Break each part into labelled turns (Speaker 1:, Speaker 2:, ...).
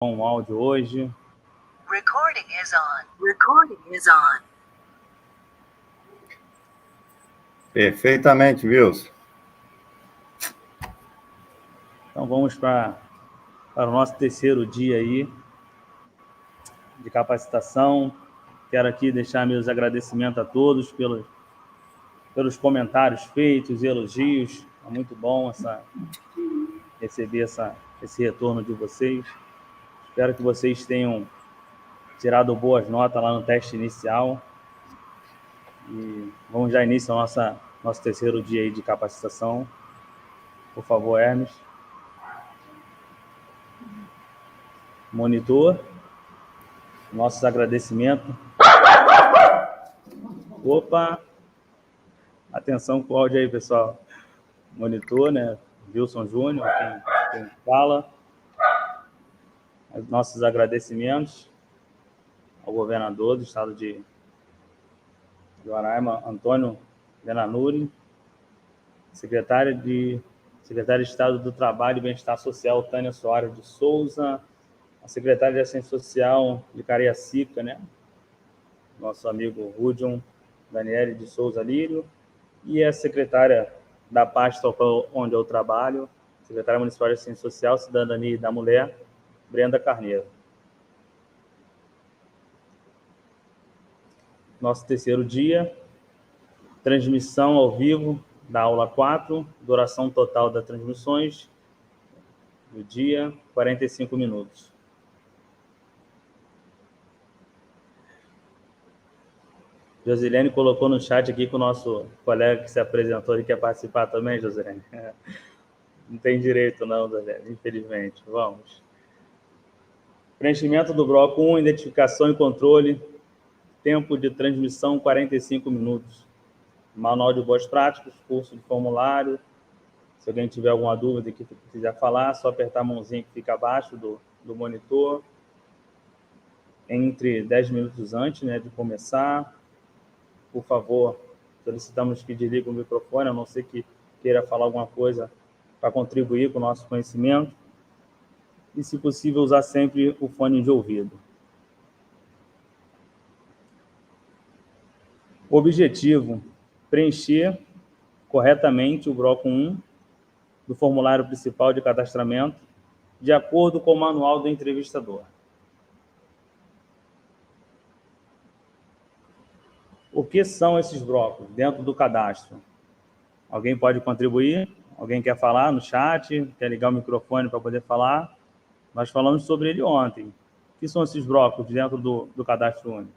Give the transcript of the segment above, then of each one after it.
Speaker 1: um áudio hoje.
Speaker 2: Recording is on. Recording is on.
Speaker 3: Perfeitamente, Wilson.
Speaker 1: Então vamos para o nosso terceiro dia aí de capacitação. Quero aqui deixar meus agradecimentos a todos pelos comentários feitos, elogios. É muito bom receber esse retorno de vocês. Espero que vocês tenham tirado boas notas lá no teste inicial. E vamos dar início ao nosso terceiro dia aí de capacitação. Por favor, Hermes. Monitor. Nossos agradecimentos. Opa! Atenção com o áudio aí, pessoal. Monitor, né? Wilson Júnior, quem fala. Nossos agradecimentos ao governador do estado de Roraima, Antônio Benanuri, secretário de Estado do Trabalho e Bem-Estar Social, Tânia Soares de Souza, a secretária de Assistência Social de Cariacica, né? Nosso amigo Rudion Daniele de Souza Lírio, e a secretária da pasta onde eu trabalho, secretária municipal de Assistência Social, Cidadania e da Mulher, Brenda Carneiro. Nosso terceiro dia, transmissão ao vivo da aula 4, duração total das transmissões do dia, 45 minutos. Josilene colocou no chat aqui que o nosso colega que se apresentou e quer participar também, Josilene. Não tem direito não, Josilene, infelizmente. Vamos. Preenchimento do bloco 1, identificação e controle. Tempo de transmissão, 45 minutos. Manual de boas práticas, curso de formulário. Se alguém tiver alguma dúvida que quiser falar, só apertar a mãozinha que fica abaixo do monitor. Entre 10 minutos antes, né, de começar. Por favor, solicitamos que desligue o microfone, a não ser que queira falar alguma coisa para contribuir com o nosso conhecimento. E, se possível, usar sempre o fone de ouvido. Objetivo: preencher corretamente o bloco 1 do formulário principal de cadastramento, de acordo com o manual do entrevistador. O que são esses blocos dentro do cadastro? Alguém pode contribuir? Alguém quer falar no chat? Quer ligar o microfone para poder falar? Nós falamos sobre ele ontem. O que são esses blocos dentro do cadastro único?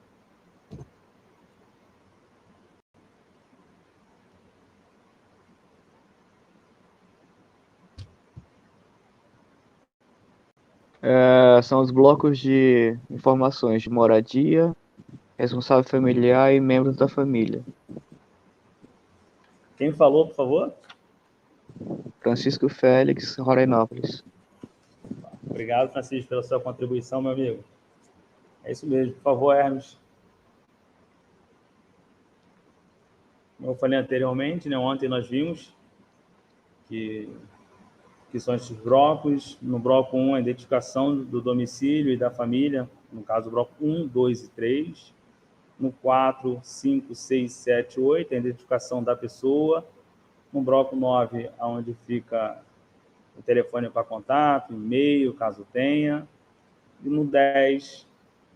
Speaker 4: São os blocos de informações de moradia, responsável familiar e membros da família.
Speaker 1: Quem falou, por favor?
Speaker 4: Francisco Félix, Rorainópolis.
Speaker 1: Obrigado, Francisco, pela sua contribuição, meu amigo. É isso mesmo. Por favor, Hermes. Como eu falei anteriormente, né, ontem nós vimos que são esses blocos. No bloco 1, a identificação do domicílio e da família, no caso, o bloco 1, 2 e 3. No 4, 5, 6, 7, 8, a identificação da pessoa. No bloco 9, onde fica o telefone para contato, e-mail, caso tenha. E no 10,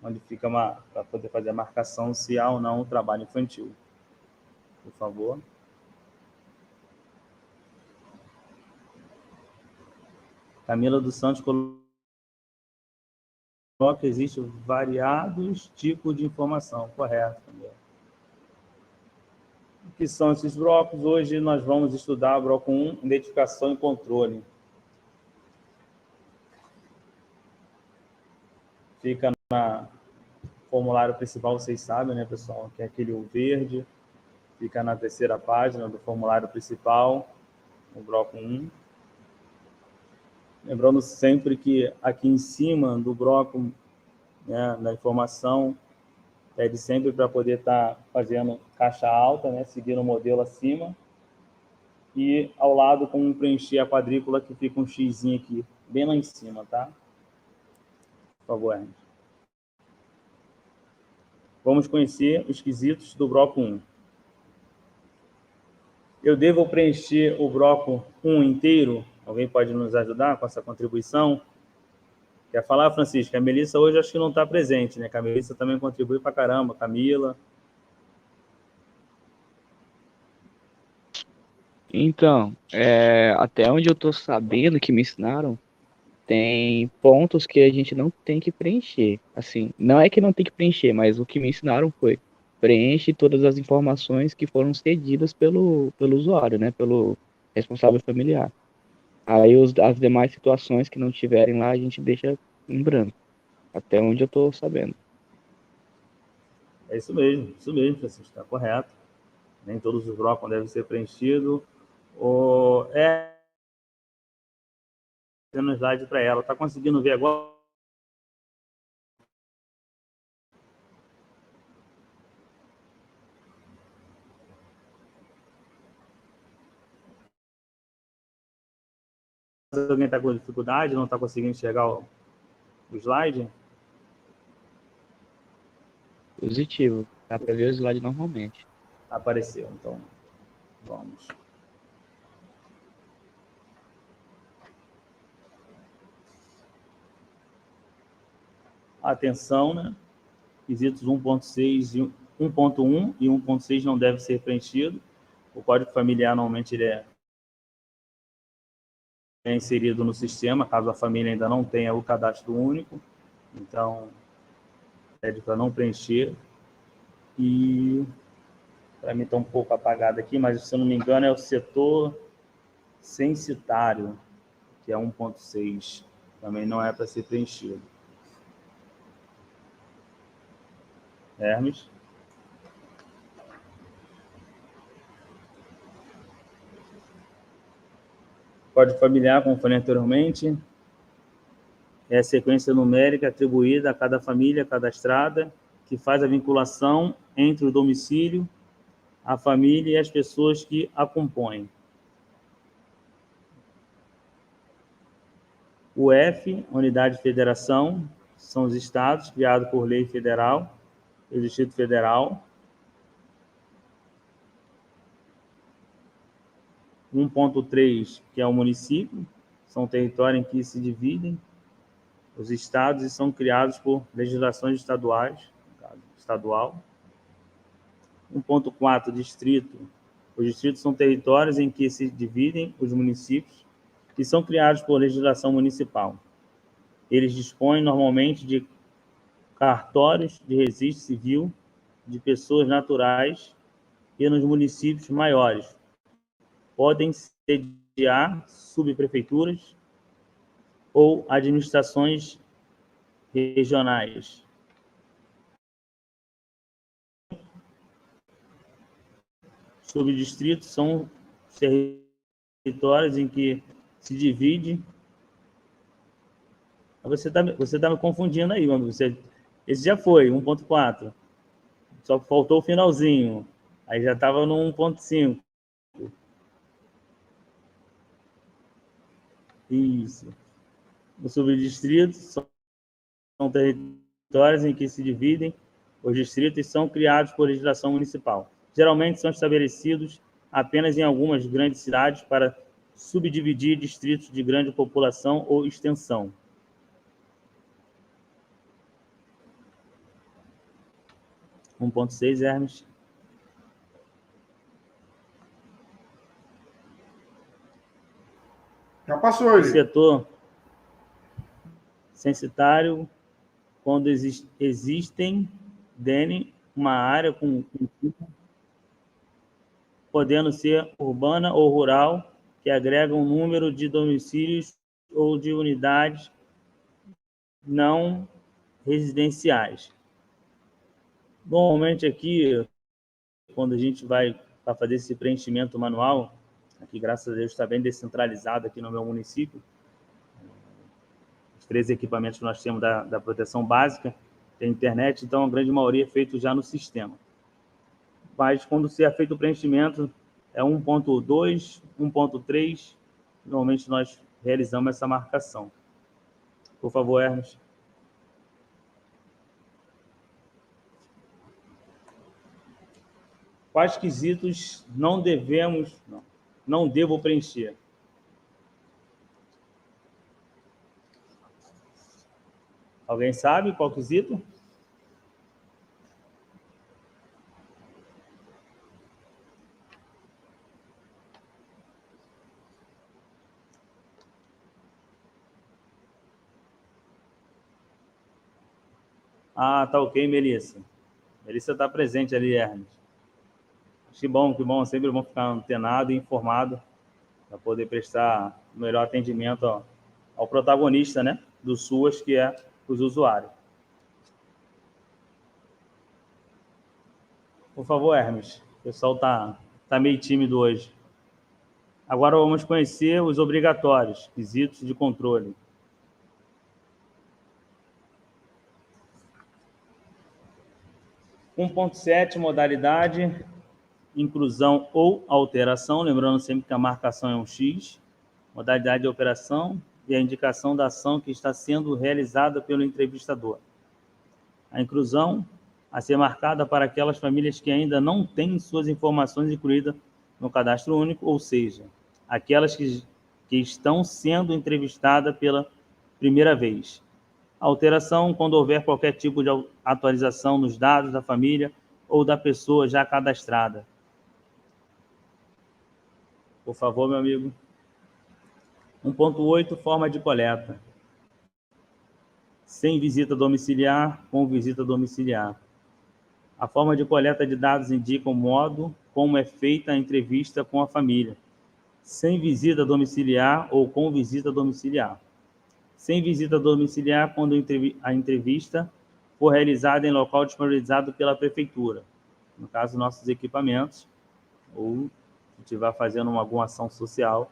Speaker 1: onde fica para poder fazer a marcação se há ou não o trabalho infantil. Por favor. Camila dos Santos colocou que existem variados tipos de informação. Correto, Camila. O que são esses blocos? Hoje nós vamos estudar o bloco 1, identificação e controle. Fica no formulário principal, vocês sabem, né, pessoal? Que é aquele verde. Fica na terceira página do formulário principal, no bloco 1. Lembrando sempre que aqui em cima do bloco, né, da informação, pede sempre para poder estar fazendo caixa alta, né, seguindo o modelo acima. E ao lado, como preencher a quadrícula, que fica um xizinho aqui, bem lá em cima, tá? Por favor, Hermes. Vamos conhecer os quesitos do bloco 1. Eu devo preencher o bloco 1 inteiro? Alguém pode nos ajudar com essa contribuição? Quer falar, Francisco? A Melissa hoje acho que não está presente, né? A Melissa também contribui pra caramba. Camila.
Speaker 4: Então, até onde eu estou sabendo que me ensinaram, tem pontos que a gente não tem que preencher. Assim, não é que não tem que preencher, mas o que me ensinaram foi preenche todas as informações que foram cedidas pelo usuário, né? Pelo responsável familiar. Aí as demais situações que não tiverem lá, a gente deixa em branco. Até onde eu estou sabendo.
Speaker 1: É isso mesmo, Francisco, está correto. Nem todos os blocos devem ser preenchidos. Tendo slide para ela. Está conseguindo ver agora? Alguém está com dificuldade, não está conseguindo enxergar o slide?
Speaker 4: Positivo. Dá para ver o slide normalmente.
Speaker 1: Apareceu, então vamos. Atenção, né? Quesitos 1.6 e 1.1 e 1.6 não deve ser preenchido. O código familiar normalmente ele é inserido no sistema, caso a família ainda não tenha o cadastro único. Então, pede para não preencher. E para mim está um pouco apagado aqui, mas se eu não me engano é o setor censitário, que é 1.6. Também não é para ser preenchido. Hermes? Código familiar, como falei anteriormente, é a sequência numérica atribuída a cada família cadastrada, que faz a vinculação entre o domicílio, a família e as pessoas que a compõem. O F, Unidade de Federação, são os estados criados por lei federal e o Distrito Federal. 1.3, que é o município, são territórios em que se dividem os estados e são criados por legislações estaduais, estadual. 1.4, distrito. Os distritos são territórios em que se dividem os municípios e são criados por legislação municipal. Eles dispõem normalmente de cartórios de registro civil de pessoas naturais e nos municípios maiores podem sediar subprefeituras ou administrações regionais. Subdistritos são territórios em que se divide. Você tá me confundindo aí, meu amigo. Esse já foi, 1.4. Só faltou o finalzinho. Aí já estava no 1.5. Isso. Os subdistritos são territórios em que se dividem os distritos e são criados por legislação municipal. Geralmente são estabelecidos apenas em algumas grandes cidades para subdividir distritos de grande população ou extensão. Um 1.6, Hermes.
Speaker 3: Já passou
Speaker 1: O
Speaker 3: ele.
Speaker 1: setor censitário, quando existem dentro uma área com podendo ser urbana ou rural, que agrega um número de domicílios ou de unidades não residenciais. Normalmente aqui, quando a gente vai para fazer esse preenchimento manual, aqui graças a Deus está bem descentralizado aqui no meu município, os 3 equipamentos que nós temos da proteção básica, tem internet, então a grande maioria é feito já no sistema. Mas quando se é feito o preenchimento, é 1.2, 1.3, normalmente nós realizamos essa marcação. Por favor, Hermes. Quais quesitos não devo preencher? Alguém sabe qual quesito? Ah, tá ok, Melissa. Melissa está presente ali, Hermes. Que bom. Sempre bom ficar antenado e informado para poder prestar o melhor atendimento ao protagonista, né, do SUAS, que é os usuários. Por favor, Hermes. O pessoal tá meio tímido hoje. Agora vamos conhecer os obrigatórios, quesitos de controle. Um 1.7, modalidade, inclusão ou alteração, lembrando sempre que a marcação é um X, modalidade de operação e a indicação da ação que está sendo realizada pelo entrevistador. A inclusão a ser marcada para aquelas famílias que ainda não têm suas informações incluídas no cadastro único, ou seja, aquelas que estão sendo entrevistadas pela primeira vez. A alteração, quando houver qualquer tipo de atualização nos dados da família ou da pessoa já cadastrada. Por favor, meu amigo. 1.8, forma de coleta. Sem visita domiciliar, com visita domiciliar. A forma de coleta de dados indica o modo como é feita a entrevista com a família. Sem visita domiciliar ou com visita domiciliar. Sem visita domiciliar, quando a entrevista for realizada em local disponibilizado pela prefeitura. No caso, nossos equipamentos, ou se estiver fazendo alguma ação social,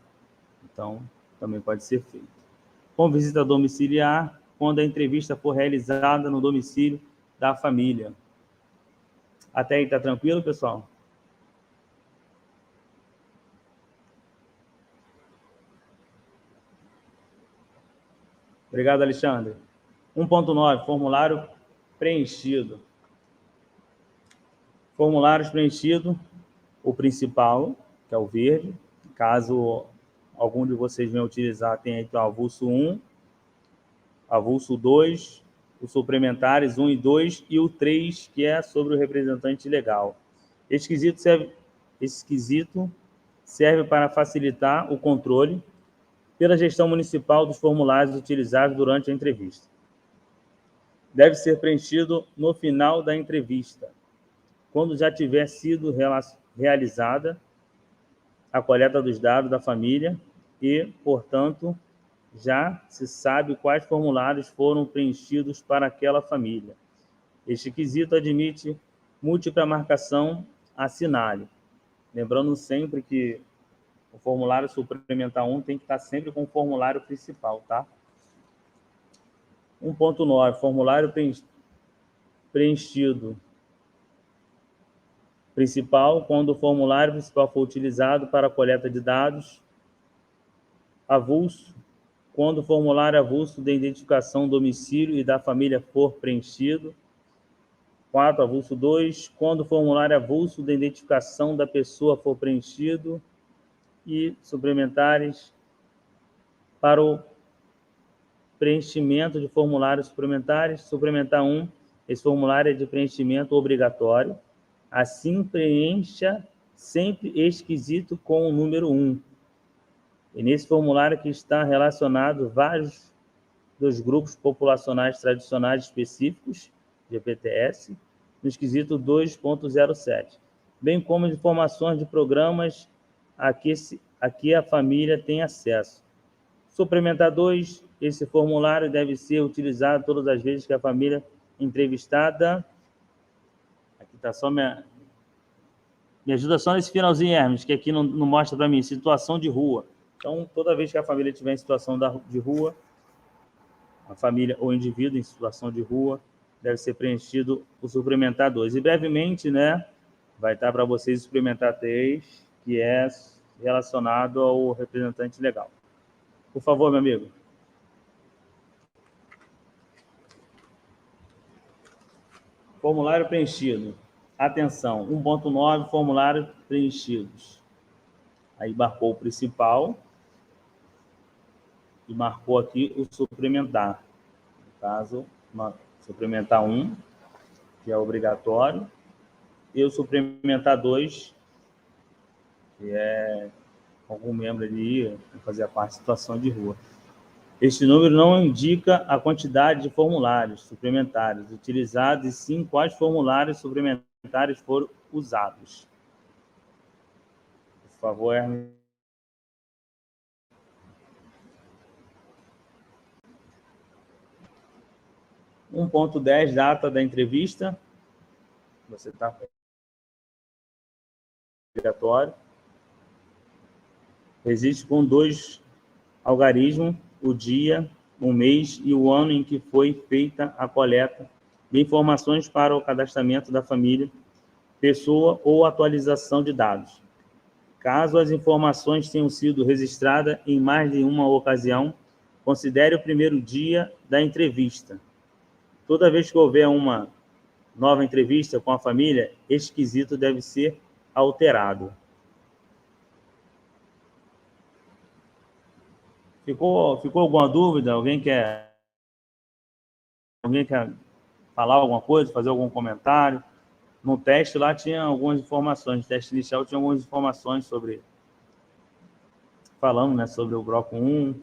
Speaker 1: então também pode ser feito. Com visita domiciliar, quando a entrevista for realizada no domicílio da família. Até aí, tá tranquilo, pessoal? Obrigado, Alexandre. 1.9, formulário preenchido. Formulários preenchidos, o principal, que é o verde. Caso algum de vocês venha utilizar, tem aí o avulso 1, avulso 2, os suplementares 1 e 2 e o 3, que é sobre o representante legal. Esse quesito serve para facilitar o controle pela gestão municipal dos formulários utilizados durante a entrevista. Deve ser preenchido no final da entrevista, quando já tiver sido realizada a coleta dos dados da família e, portanto, já se sabe quais formulários foram preenchidos para aquela família. Este quesito admite múltipla marcação assinale. Lembrando sempre que o formulário suplementar 1 tem que estar sempre com o formulário principal, tá? 1.9, formulário preenchido principal, quando o formulário principal for utilizado para a coleta de dados. Avulso, quando o formulário avulso de identificação do domicílio e da família for preenchido. 4, avulso 2, quando o formulário avulso de identificação da pessoa for preenchido. E suplementares para o preenchimento de formulários suplementares. Suplementar 1, esse formulário é de preenchimento obrigatório. Assim, preencha sempre este quesito com o número 1. E nesse formulário que está relacionado vários dos grupos populacionais tradicionais específicos, GPTS, no esquisito 2.07, bem como informações de programas a que a família tem acesso. Suplementar 2, esse formulário deve ser utilizado todas as vezes que a família entrevistada... Aqui está só me ajuda só nesse finalzinho, Hermes, que aqui não mostra para mim, situação de rua. Então, toda vez que a família estiver em situação de rua, a família ou indivíduo em situação de rua, deve ser preenchido o suplementar 2. E brevemente, né, vai estar para vocês o suplementar 3, que é relacionado ao representante legal. Por favor, meu amigo. Formulário preenchido. Atenção, 1.9, formulário preenchidos. Aí marcou o principal e marcou aqui o suplementar. No caso, suplementar 1, que é obrigatório, e o suplementar 2, que é algum membro ali fazer parte de situação de rua. Este número não indica a quantidade de formulários suplementares utilizados, e sim quais formulários suplementares foram usados. Por favor, Hermes. – 1.10, data da entrevista. Você está obrigatório. Existe com 2 algarismos, o dia, o mês e o ano em que foi feita a coleta de informações para o cadastramento da família, pessoa ou atualização de dados. Caso as informações tenham sido registradas em mais de uma ocasião, considere o primeiro dia da entrevista. Toda vez que houver uma nova entrevista com a família, este quesito deve ser alterado. Ficou alguma dúvida? Alguém quer falar alguma coisa, fazer algum comentário? No teste lá tinha algumas informações, no teste inicial tinha algumas informações falando, né, sobre o bloco 1,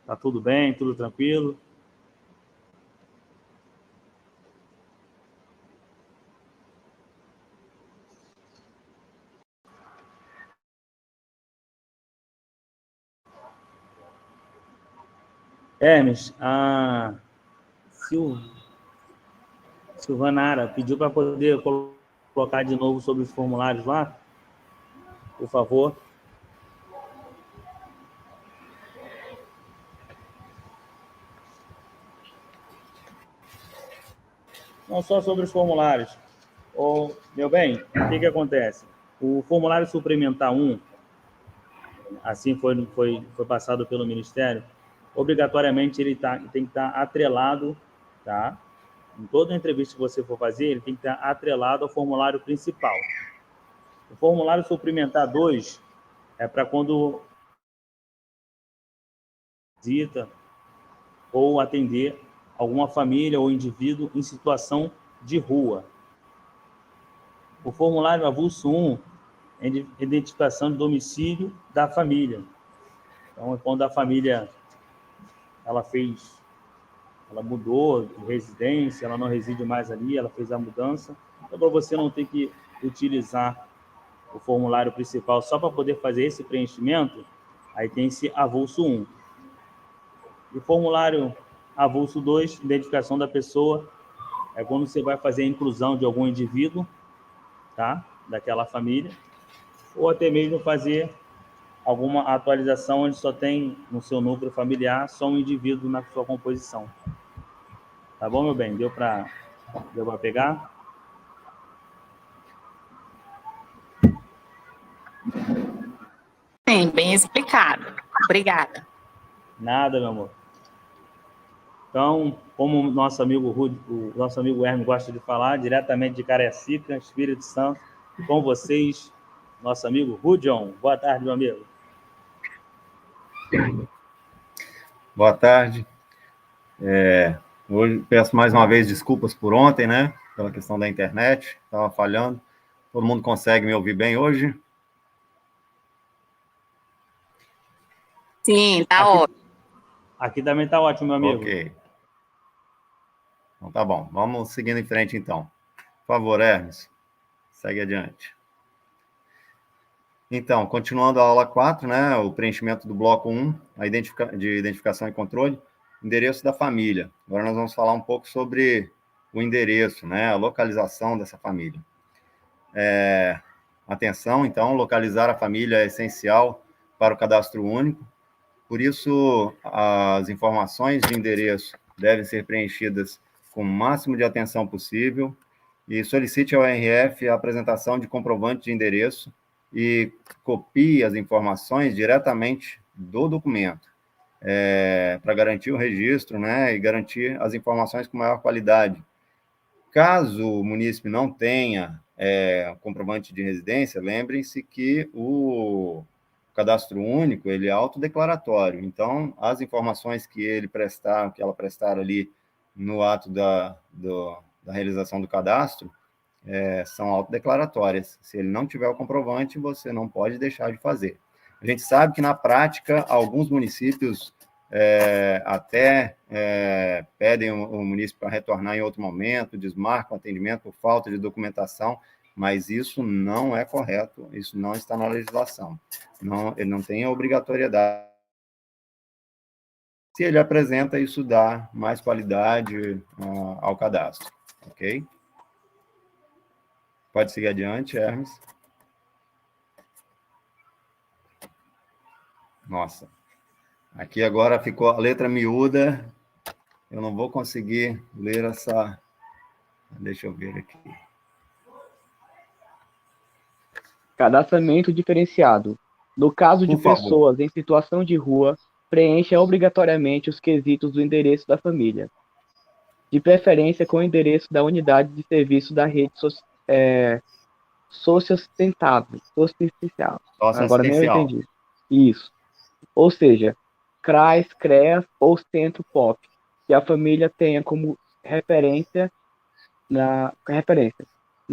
Speaker 1: tá tudo bem, tudo tranquilo. Hermes, a Silvanara pediu para poder colocar de novo sobre os formulários lá, por favor. Não só sobre os formulários. Meu bem, o que acontece? O formulário suplementar 1, assim foi passado pelo Ministério, obrigatoriamente ele tem que estar atrelado, tá? Em toda entrevista que você for fazer, ele tem que estar atrelado ao formulário principal. O formulário suplementar 2 é para quando visita ou atender alguma família ou indivíduo em situação de rua. O formulário avulso 1 é de identificação de domicílio da família. Então, é quando a família ela mudou de residência, ela não reside mais ali, ela fez a mudança. Então, para você não ter que utilizar o formulário principal só para poder fazer esse preenchimento, aí tem esse avulso 1. E o formulário avulso 2, identificação da pessoa, é quando você vai fazer a inclusão de algum indivíduo, tá? Daquela família, ou até mesmo fazer alguma atualização onde só tem no seu núcleo familiar só um indivíduo na sua composição. Tá bom, meu bem? Deu para pegar?
Speaker 3: Sim, bem explicado. Obrigada.
Speaker 1: Nada, meu amor. Então, como o nosso amigo Hermes gosta de falar, diretamente de Cariacica, Espírito Santo, com vocês, nosso amigo Rudion. Boa tarde, meu amigo.
Speaker 5: Boa tarde. Hoje peço mais uma vez desculpas por ontem, né? Pela questão da internet, estava falhando. Todo mundo consegue me ouvir bem hoje?
Speaker 3: Sim, tá ótimo.
Speaker 1: Aqui também tá ótimo, meu amigo.
Speaker 5: Ok. Então tá bom. Vamos seguindo em frente, então. Por favor, Hermes, segue adiante. Então, continuando a aula 4, né? O preenchimento do bloco 1, de identificação e controle, endereço da família. Agora nós vamos falar um pouco sobre o endereço, né? A localização dessa família. Atenção, então, localizar a família é essencial para o cadastro único. Por isso, as informações de endereço devem ser preenchidas com o máximo de atenção possível e solicite ao RF a apresentação de comprovante de endereço e copie as informações diretamente do documento, para garantir o registro, né, e garantir as informações com maior qualidade. Caso o munícipe não tenha comprovante de residência, lembrem-se que o cadastro único, ele é autodeclaratório. Então, as informações que ela prestar ali no ato da realização do cadastro, são autodeclaratórias. Se ele não tiver o comprovante, você não pode deixar de fazer. A gente sabe que, na prática, alguns municípios até pedem o município para retornar em outro momento, desmarcam o atendimento por falta de documentação, mas isso não é correto, isso não está na legislação. Ele não tem a obrigatoriedade. Se ele apresenta, isso dá mais qualidade ao cadastro, ok? Pode seguir adiante, Hermes. Nossa, aqui agora ficou a letra miúda, eu não vou conseguir ler essa... Deixa eu ver aqui.
Speaker 4: Cadastramento diferenciado. No caso de
Speaker 5: Por favor.
Speaker 4: pessoas em situação de rua, preencha obrigatoriamente os quesitos do endereço da família, de preferência com o endereço da unidade de serviço da rede socioassistencial. Agora nem eu entendi. Isso. Ou seja, CRAS, CREAS ou Centro POP, que a família tenha como referência. Na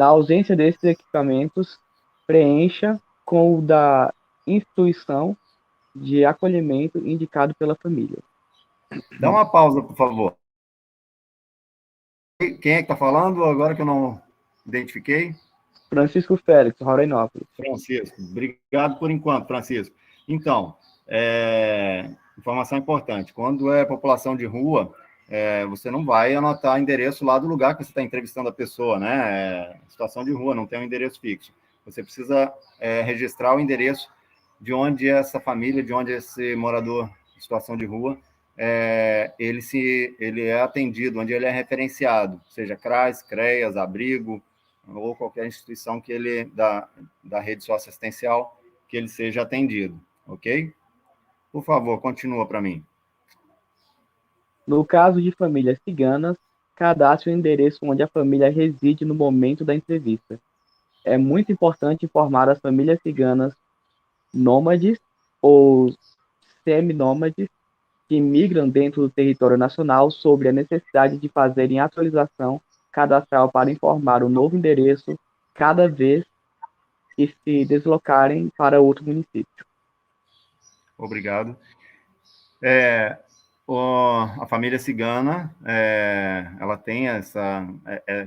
Speaker 4: ausência desses equipamentos, preencha com o da instituição de acolhimento indicado pela família.
Speaker 5: Dá uma pausa, por favor. Quem é que está falando agora que eu não identifiquei?
Speaker 4: Francisco Félix, Rorainópolis.
Speaker 5: Francisco, obrigado por enquanto, Francisco. Então, informação importante, quando é população de rua, você não vai anotar endereço lá do lugar que você está entrevistando a pessoa, né? Situação de rua, não tem um endereço fixo. Você precisa registrar o endereço de onde essa família, de onde esse morador em situação de rua, ele é atendido, onde ele é referenciado, seja CRAS, CREAS, abrigo, ou qualquer instituição que ele da rede socioassistencial que ele seja atendido, ok? Por favor, continua para mim.
Speaker 4: No caso de famílias ciganas, cadastre o endereço onde a família reside no momento da entrevista. É muito importante informar as famílias ciganas nômades ou seminômades que migram dentro do território nacional sobre a necessidade de fazerem atualização cadastral para informar o novo endereço cada vez que se deslocarem para outro município.
Speaker 5: Obrigado. A família cigana, ela tem essa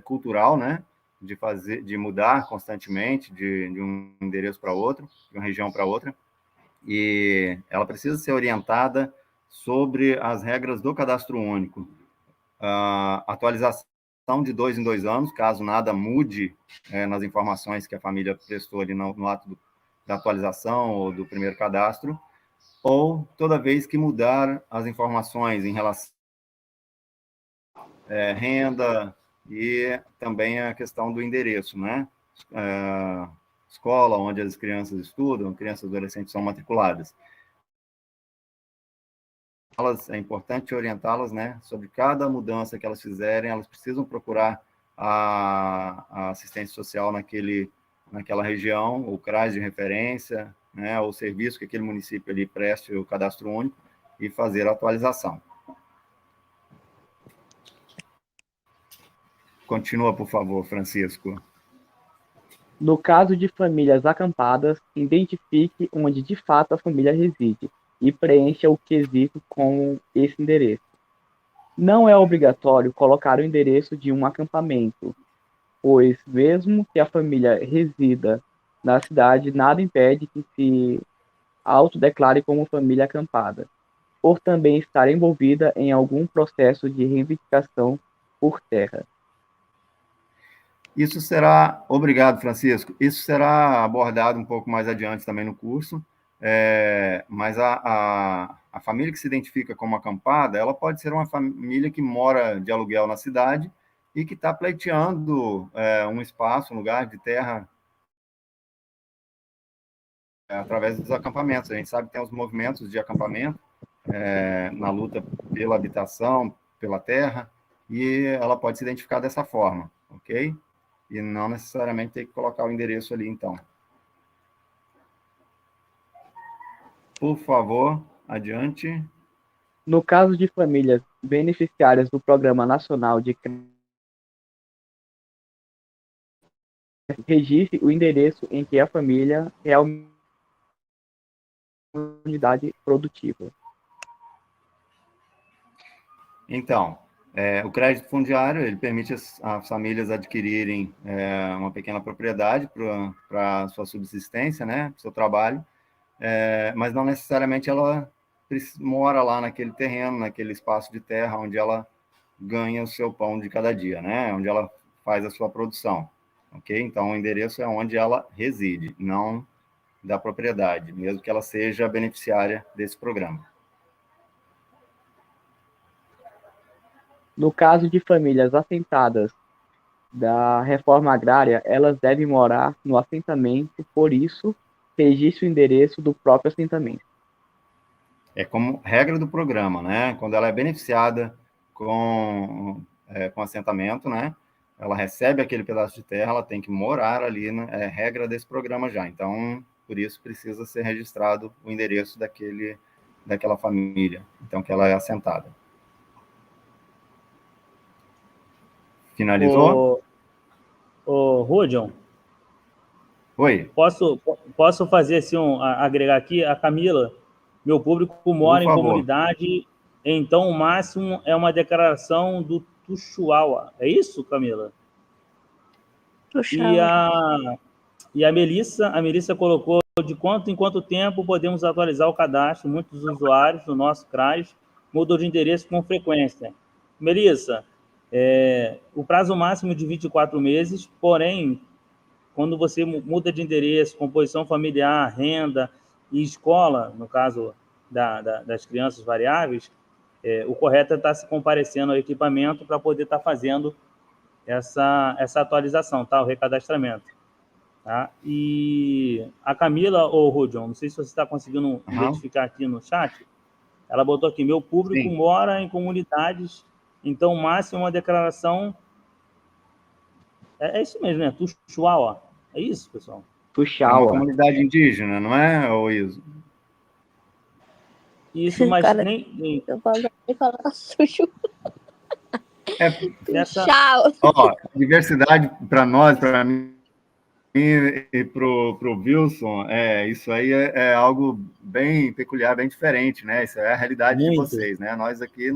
Speaker 5: cultural, né, de mudar constantemente de um endereço para outro, de uma região para outra, e ela precisa ser orientada sobre as regras do cadastro único. Atualização de 2 em 2 anos, caso nada mude nas informações que a família prestou ali no ato da atualização ou do primeiro cadastro, ou toda vez que mudar as informações em relação à renda e também a questão do endereço, né? Escola onde as crianças estudam, crianças e adolescentes são matriculadas. É importante orientá-las, né, sobre cada mudança que elas fizerem, elas precisam procurar a assistência social naquela região, o CRAS de referência, né, o serviço que aquele município ali preste o cadastro único e fazer a atualização. Continua, por favor, Francisco.
Speaker 4: No caso de famílias acampadas, identifique onde de fato a família reside e preencha o quesito com esse endereço. Não é obrigatório colocar o endereço de um acampamento, pois mesmo que a família resida na cidade, nada impede que se autodeclare como família acampada, por também estar envolvida em algum processo de reivindicação por terra.
Speaker 5: Isso será, obrigado, Francisco, isso será abordado um pouco mais adiante também no curso, mas a família que se identifica como acampada, ela pode ser uma família que mora de aluguel na cidade e que está pleiteando um espaço, um lugar de terra através dos acampamentos. A gente sabe que tem os movimentos de acampamento na luta pela habitação, pela terra, e ela pode se identificar dessa forma, ok? e não necessariamente ter que colocar o endereço ali, então. Por favor, adiante.
Speaker 4: No caso de famílias beneficiárias do Programa Nacional de registre o endereço em que a família é uma unidade produtiva.
Speaker 5: Então, o crédito fundiário, ele permite as famílias adquirirem uma pequena propriedade para sua subsistência, né, para o seu trabalho, mas não necessariamente ela mora lá naquele terreno, naquele espaço de terra onde ela ganha o seu pão de cada dia, né, onde ela faz a sua produção, ok? Então, o endereço é onde ela reside, não da propriedade, mesmo que ela seja beneficiária desse programa.
Speaker 4: No caso de famílias assentadas da reforma agrária, elas devem morar no assentamento, por isso, registre o endereço do próprio assentamento.
Speaker 5: É como regra do programa, né? Quando ela é beneficiada com assentamento, né? Ela recebe aquele pedaço de terra, ela tem que morar ali, né? É regra desse programa já. Então, por isso precisa ser registrado o endereço daquela família, então que ela é assentada. Finalizou?
Speaker 1: Rudion,
Speaker 5: Oi,
Speaker 1: posso fazer assim, agregar aqui a Camila? Meu público
Speaker 5: por
Speaker 1: mora em
Speaker 5: favor.
Speaker 1: comunidade, então o máximo é uma declaração do Tuxuaua. É isso, Camila? E a Melissa colocou de quanto em quanto tempo podemos atualizar o cadastro. Muitos usuários do nosso CRAS mudam de endereço com frequência. Melissa, o prazo máximo de 24 meses, porém, quando você muda de endereço, composição familiar, renda e escola, no caso das crianças variáveis, o correto é estar se comparecendo ao equipamento para poder estar fazendo essa atualização, tá? O recadastramento. Tá? E a Camila, Rudion, não sei se você está conseguindo identificar aqui no chat, ela botou aqui, meu público
Speaker 5: Sim.
Speaker 1: mora em comunidades, então o máximo é uma declaração... É isso mesmo, né? Tuxuaua. É isso, pessoal?
Speaker 5: É uma
Speaker 4: Tuxaua.
Speaker 5: comunidade indígena, não é, Iso?
Speaker 1: Isso, mas
Speaker 6: Cara,
Speaker 1: nem
Speaker 6: eu posso falar sujo.
Speaker 5: Essa,
Speaker 6: Tchau.
Speaker 5: diversidade para nós, para mim e para o Wilson, isso aí é algo bem peculiar, bem diferente, né? Isso é a realidade de
Speaker 1: muito.
Speaker 5: vocês, né? Nós aqui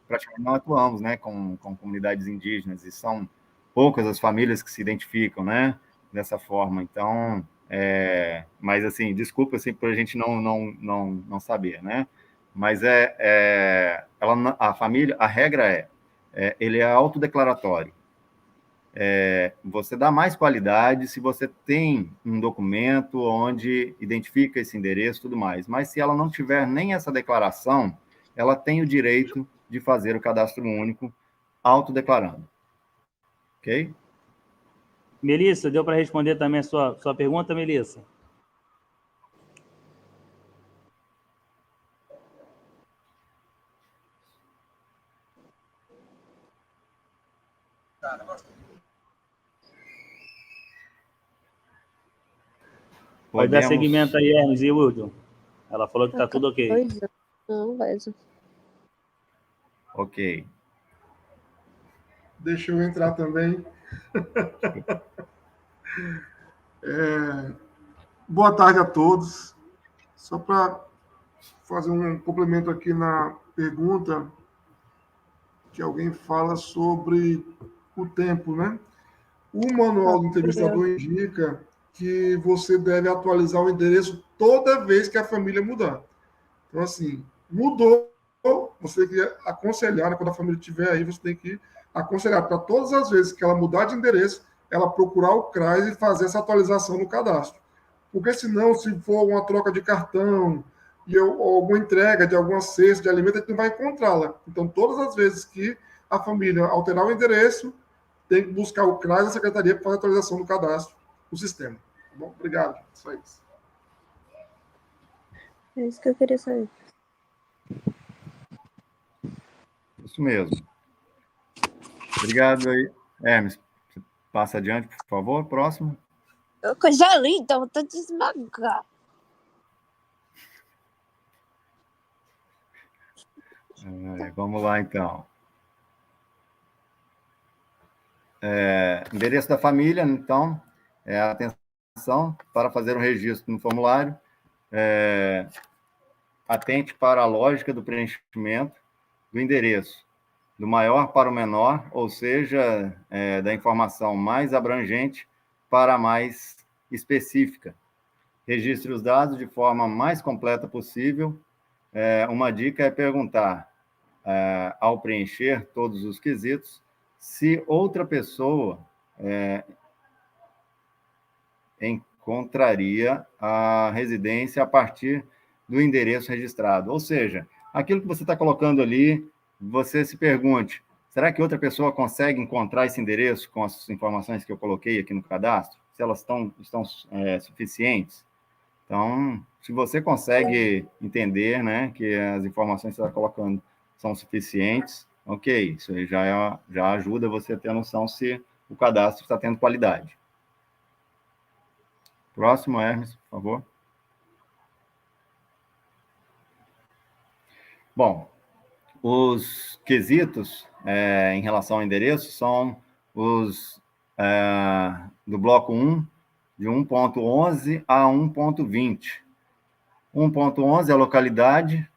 Speaker 5: praticamente não atuamos, né, com comunidades indígenas, e são poucas as famílias que se identificam, né, dessa forma. Então, mas assim, desculpa assim, por a gente não saber, né? Mas a família, a regra ele é autodeclaratório. Você dá mais qualidade se você tem um documento onde identifica esse endereço e tudo mais. Mas se ela não tiver nem essa declaração, ela tem o direito de fazer o cadastro único autodeclarando. Ok?
Speaker 1: Melissa, deu para responder também a sua pergunta, Melissa? Pode dar seguimento aí, Hermes e Wilton. Ela falou que está tudo ok.
Speaker 6: Pois é. Não, mas...
Speaker 5: Ok.
Speaker 7: Deixa eu entrar também. Boa tarde a todos. Só para fazer um complemento aqui na pergunta, que alguém fala sobre o tempo, né? O manual do entrevistador indica que você deve atualizar o endereço toda vez que a família mudar. Então, assim, mudou, você tem que aconselhar, né? Quando a família estiver aí, você tem que aconselhar para todas as vezes que ela mudar de endereço, ela procurar o CRAS e fazer essa atualização no cadastro. Porque senão, se for uma troca de cartão ou alguma entrega de alguma cesta de alimento, a gente não vai encontrá-la. Então, todas as vezes que a família alterar o endereço, tem que buscar o CRAS e a secretaria para fazer a atualização do cadastro do sistema. Tá bom? Obrigado. Só isso.
Speaker 6: É isso que eu queria saber.
Speaker 5: Isso mesmo. Obrigado aí, Hermes. Passa adiante, por favor. Próximo.
Speaker 6: Coisa linda, vontade de esmagar.
Speaker 5: Vamos lá, então. Endereço da família, então, atenção para fazer um registro no formulário. Atente para a lógica do preenchimento do endereço, do maior para o menor, ou seja, da informação mais abrangente para a mais específica. Registre os dados de forma mais completa possível. Uma dica é perguntar, ao preencher todos os quesitos, se outra pessoa encontraria a residência a partir do endereço registrado. Ou seja, aquilo que você está colocando ali, você se pergunte, será que outra pessoa consegue encontrar esse endereço com as informações que eu coloquei aqui no cadastro? Se elas estão suficientes? Então, se você consegue entender, né, que as informações que você está colocando são suficientes, ok, isso aí já ajuda você a ter a noção se o cadastro está tendo qualidade. Próximo, Hermes, por favor. Bom, os quesitos em relação ao endereço são os do bloco 1, de 1.11 a 1.20. 1.11 é a localidade,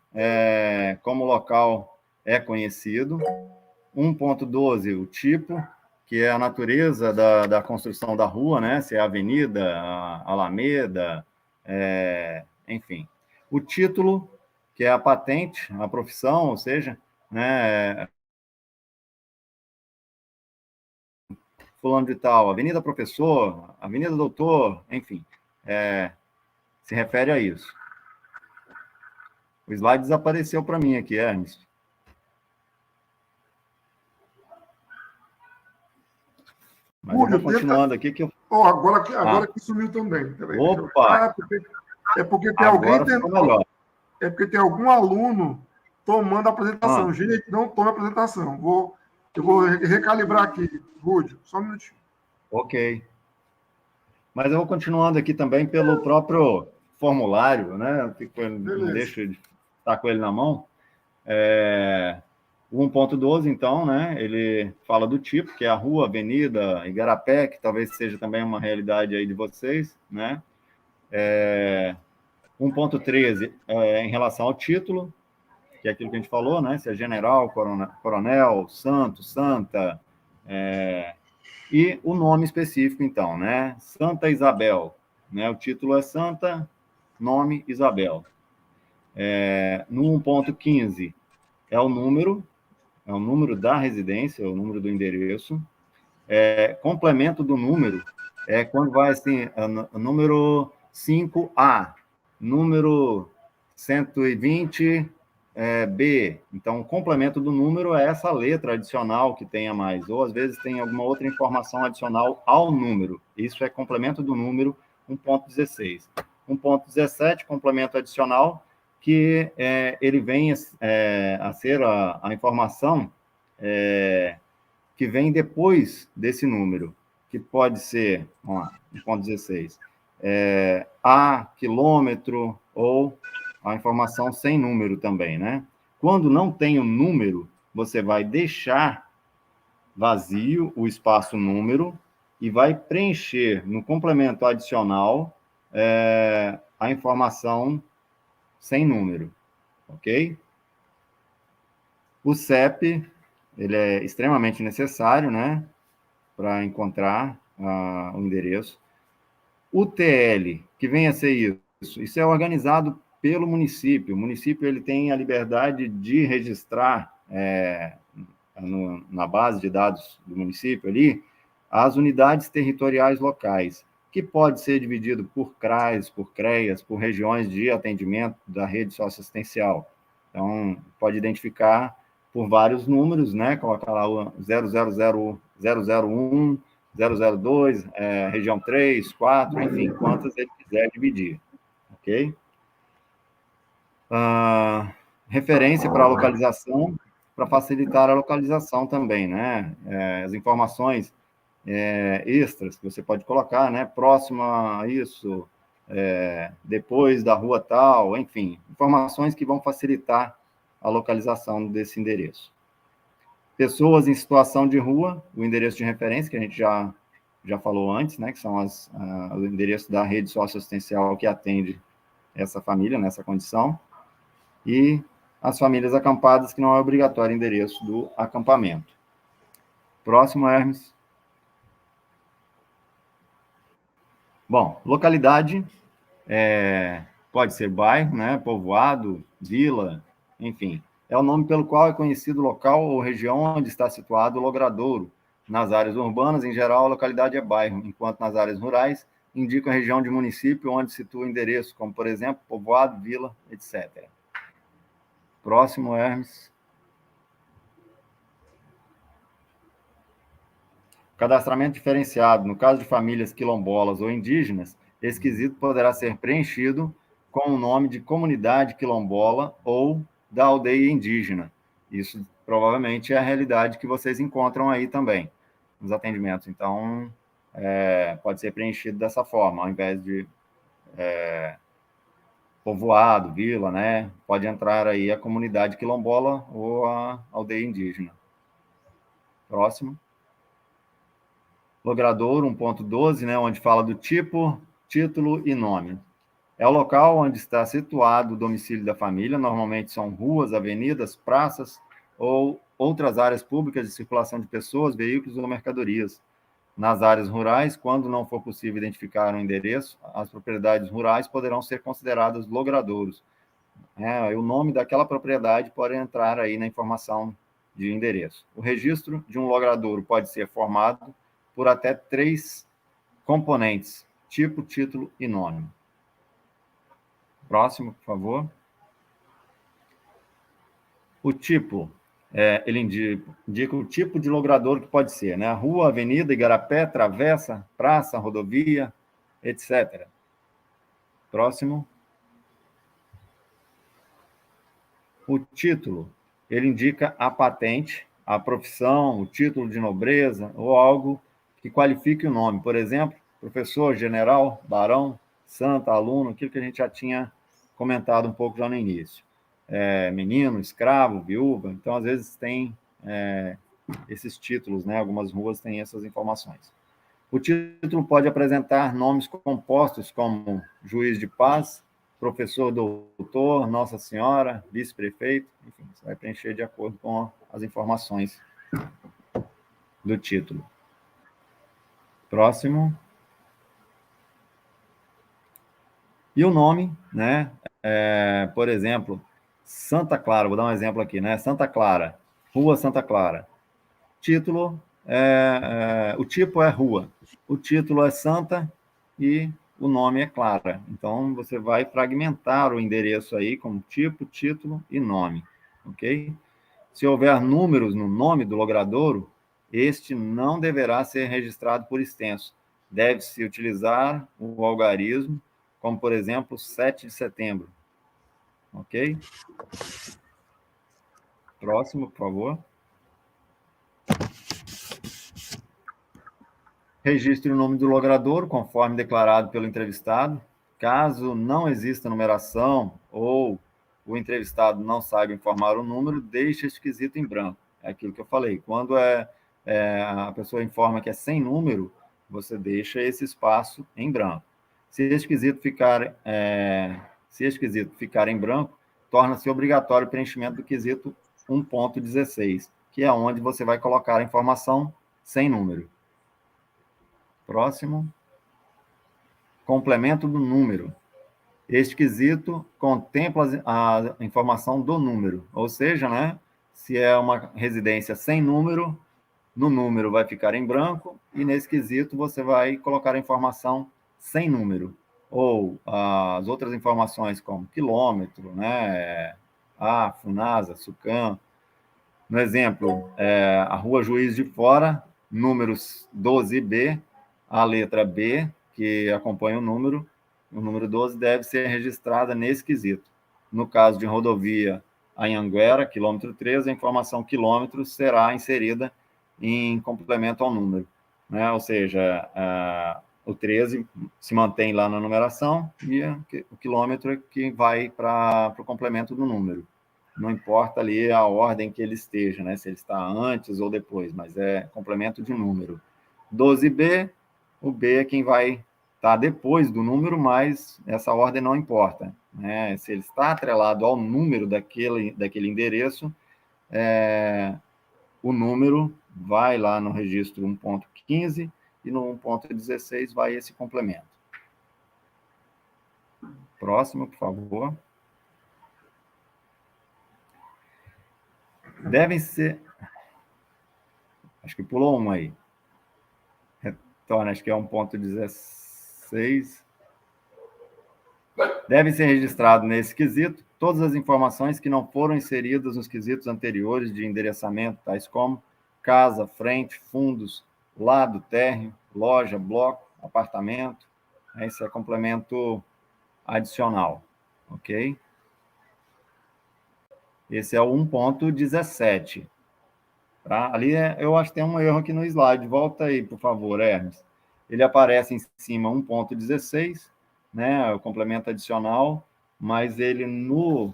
Speaker 5: como o local é conhecido. 1.12, o tipo, que é a natureza da construção da rua, né? Se é avenida, alameda, enfim. O título, que é a patente, a profissão, ou seja, né, fulano de tal, Avenida Professor, Avenida Doutor, enfim, se refere a isso. O slide desapareceu para mim aqui, Hermes. Mas eu vou continuando aqui que eu...
Speaker 7: Agora que sumiu também.
Speaker 5: Opa!
Speaker 7: É porque tem alguém
Speaker 5: melhor.
Speaker 7: É porque tem algum aluno tomando a apresentação. Gente, não tome a apresentação. Eu vou recalibrar aqui, Rúdio. Só um minutinho.
Speaker 5: Ok. Mas eu vou continuando aqui também pelo próprio formulário, né? Não deixo de estar com ele na mão. O 1.12, então, né? Ele fala do tipo, que é a rua, avenida, igarapé, que talvez seja também uma realidade aí de vocês, né? 1.13 em relação ao título, que é aquilo que a gente falou, né? Se é general, coronel, santo, santa, e o nome específico, então, né? Santa Isabel, né? O título é Santa, nome Isabel. No 1.15 é o número da residência, é o número do endereço. Complemento do número é quando vai assim, número 5A, número 120, B. Então, o complemento do número é essa letra adicional que tem a mais, ou às vezes tem alguma outra informação adicional ao número. Isso é complemento do número 1.16. 1.17, complemento adicional, que ele vem a ser a informação que vem depois desse número, que pode ser, vamos lá, 1.16, a quilômetro ou a informação sem número também, né? Quando não tem o número, você vai deixar vazio o espaço número e vai preencher no complemento adicional a informação sem número, ok? O CEP, ele é extremamente necessário, né, para encontrar o endereço. O TL, que vem a ser isso é organizado pelo município. O município ele tem a liberdade de registrar na base de dados do município ali as unidades territoriais locais, que pode ser dividido por CRAs, por CREAs, por regiões de atendimento da rede socioassistencial. Então, pode identificar por vários números, né? Colocar lá o 001, 002, região 3, 4, enfim, quantas ele quiser dividir, ok? Referência para a localização, para facilitar a localização também, né? As informações extras que você pode colocar, né? Próximo a isso, depois da rua tal, enfim, informações que vão facilitar a localização desse endereço. Pessoas em situação de rua, o endereço de referência, que a gente já falou antes, né? Que são o endereço da rede socioassistencial que atende essa família nessa condição. E as famílias acampadas, que não é obrigatório o endereço do acampamento. Próximo, Hermes. Bom, localidade pode ser bairro, né, povoado, vila, enfim. É o nome pelo qual é conhecido o local ou região onde está situado o logradouro. Nas áreas urbanas, em geral, a localidade é bairro, enquanto nas áreas rurais indica a região de município onde situa o endereço, como, por exemplo, povoado, vila, etc. Próximo, Hermes. Cadastramento diferenciado. No caso de famílias quilombolas ou indígenas, esse quesito poderá ser preenchido com o nome de comunidade quilombola ou da aldeia indígena. Isso provavelmente é a realidade que vocês encontram aí também, nos atendimentos. Então, pode ser preenchido dessa forma, ao invés de povoado, vila, né? Pode entrar aí a comunidade quilombola ou a aldeia indígena. Próximo. Logradouro 1.12, né, onde fala do tipo, título e nome. É o local onde está situado o domicílio da família, normalmente são ruas, avenidas, praças ou outras áreas públicas de circulação de pessoas, veículos ou mercadorias. Nas áreas rurais, quando não for possível identificar o endereço, as propriedades rurais poderão ser consideradas logradouros. O nome daquela propriedade pode entrar aí na informação de endereço. O registro de um logradouro pode ser formado por até 3 componentes: tipo, título e nome. Próximo, por favor. O tipo, ele indica o tipo de logradouro que pode ser, né? Rua, avenida, igarapé, travessa, praça, rodovia, etc. Próximo. O título, ele indica a patente, a profissão, o título de nobreza ou algo que qualifique o nome. Por exemplo, professor, general, barão, santa, aluno, aquilo que a gente já tinha comentado um pouco já no início. Menino, escravo, viúva. Então, às vezes, tem esses títulos, né? Algumas ruas têm essas informações. O título pode apresentar nomes compostos como juiz de paz, professor, doutor, Nossa Senhora, vice-prefeito, enfim, você vai preencher de acordo com as informações do título. Próximo. E o nome, né? Por exemplo, Santa Clara, vou dar um exemplo aqui, né? Santa Clara, Rua Santa Clara. Título, o tipo é rua, o título é Santa e o nome é Clara. Então, você vai fragmentar o endereço aí como tipo, título e nome, ok? Se houver números no nome do logradouro, este não deverá ser registrado por extenso. Deve-se utilizar o algarismo, como, por exemplo, 7 de setembro. Ok? Próximo, por favor. Registre o nome do logradouro, conforme declarado pelo entrevistado. Caso não exista numeração ou o entrevistado não saiba informar o número, deixe este quesito em branco. É aquilo que eu falei. Quando a pessoa informa que é sem número, você deixa esse espaço em branco. Se este quesito ficar em branco, torna-se obrigatório o preenchimento do quesito 1.16, que é onde você vai colocar a informação sem número. Próximo. Complemento do número. Este quesito contempla a informação do número, ou seja, né, se é uma residência sem número, no número vai ficar em branco, e nesse quesito você vai colocar a informação sem número, ou as outras informações como quilômetro, né, FUNASA, SUCAM. No exemplo, a Rua Juiz de Fora, números 12B, a letra B, que acompanha o número 12 deve ser registrada nesse quesito. No caso de rodovia Anhanguera, quilômetro 13, a informação quilômetro será inserida em complemento ao número. né? Ou seja, o 13 se mantém lá na numeração e o quilômetro é que vai para o complemento do número. Não importa ali a ordem que ele esteja, né? Se ele está antes ou depois, mas é complemento de número. 12B, o B é quem vai estar depois do número, mas essa ordem não importa, né? Se ele está atrelado ao número daquele endereço, o número vai lá no registro 1.15 e no 1.16 vai esse complemento. Próximo, por favor. Devem ser... Acho que pulou um aí. Retorna, acho que é 1.16. Devem ser registrados nesse quesito todas as informações que não foram inseridas nos quesitos anteriores de endereçamento, tais como casa, frente, fundos, lado, térreo, loja, bloco, apartamento. Esse é complemento adicional, ok? Esse é o 1.17. Tá? Ali eu acho que tem um erro aqui no slide. Volta aí, por favor, Hermes. Ele aparece em cima 1.16, né? O complemento adicional, mas ele no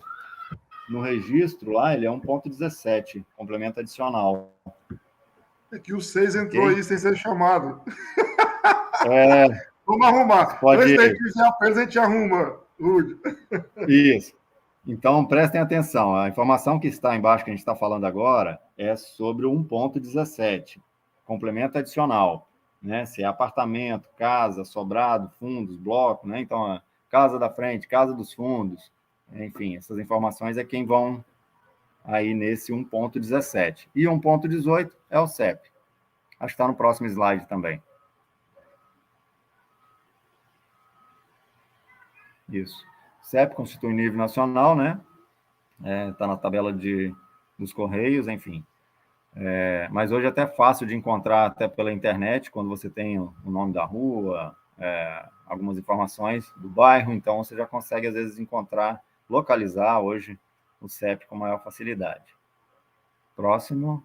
Speaker 5: registro lá, ele é 1.17, complemento adicional.
Speaker 7: É que o 6 entrou
Speaker 5: Ok?
Speaker 7: aí sem ser chamado.
Speaker 5: É,
Speaker 7: Vamos arrumar.
Speaker 5: pode...
Speaker 7: Antes da gente fizer a peça, a gente arruma, Rude.
Speaker 5: Isso. Então, prestem atenção. A informação que está embaixo, que a gente está falando agora, é sobre o 1.17, complemento adicional, né? Se é apartamento, casa, sobrado, fundos, bloco, né? Então, casa da frente, casa dos fundos, enfim, essas informações é quem vão aí nesse 1.17. E 1.18 é o CEP. Acho que está no próximo slide também. Isso. CEP constitui nível nacional, né? Está na tabela dos Correios, enfim. Mas hoje é até fácil de encontrar, até pela internet, quando você tem o nome da rua, algumas informações do bairro, então você já consegue, às vezes, encontrar, localizar hoje o CEP com maior facilidade. Próximo.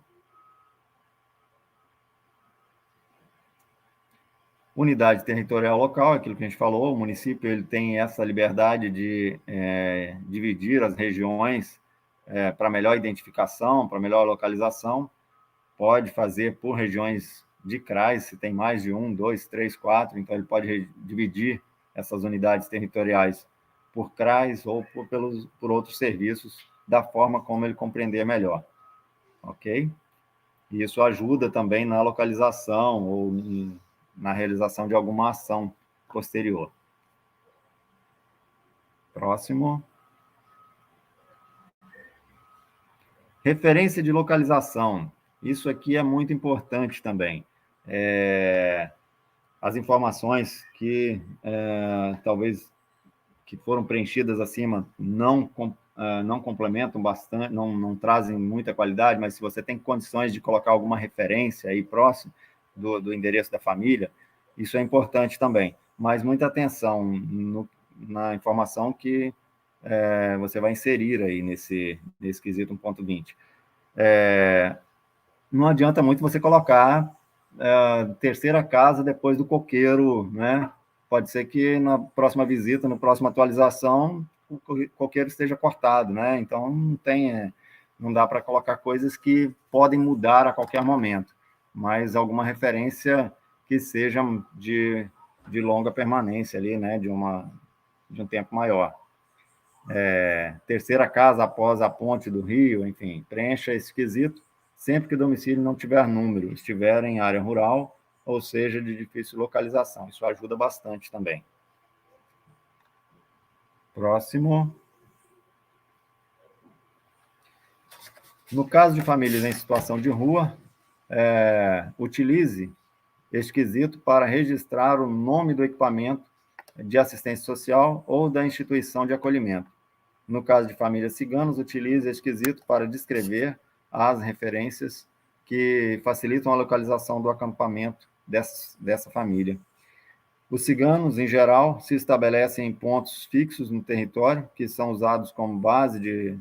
Speaker 5: Unidade territorial local, aquilo que a gente falou, o município ele tem essa liberdade de dividir as regiões para melhor identificação, para melhor localização, pode fazer por regiões de CRAs, se tem mais de 1, 2, 3, 4, então ele pode dividir essas unidades territoriais por CRAs ou por outros serviços, da forma como ele compreender melhor, ok? E isso ajuda também na localização ou na realização de alguma ação posterior. Próximo. Referência de localização. Isso aqui é muito importante também. As informações que talvez que foram preenchidas acima não complementam bastante, não trazem muita qualidade, mas se você tem condições de colocar alguma referência aí próximo do endereço da família, isso é importante também. Mas muita atenção na informação que você vai inserir aí nesse quesito 1.20. Não adianta muito você colocar terceira casa depois do coqueiro, né? Pode ser que na próxima visita, na próxima atualização, o coqueiro esteja cortado, né? Então, não dá para colocar coisas que podem mudar a qualquer momento, mas alguma referência que seja de longa permanência ali, né? De um tempo maior. Terceira casa após a ponte do rio, enfim, preencha esse quesito sempre que o domicílio não tiver número, estiver em área rural, ou seja, de difícil localização. Isso ajuda bastante também. Próximo. No caso de famílias em situação de rua, utilize este quesito para registrar o nome do equipamento de assistência social ou da instituição de acolhimento. No caso de famílias ciganas, utilize este quesito para descrever as referências que facilitam a localização do acampamento dessa família. Os ciganos, em geral, se estabelecem em pontos fixos no território, que são usados como base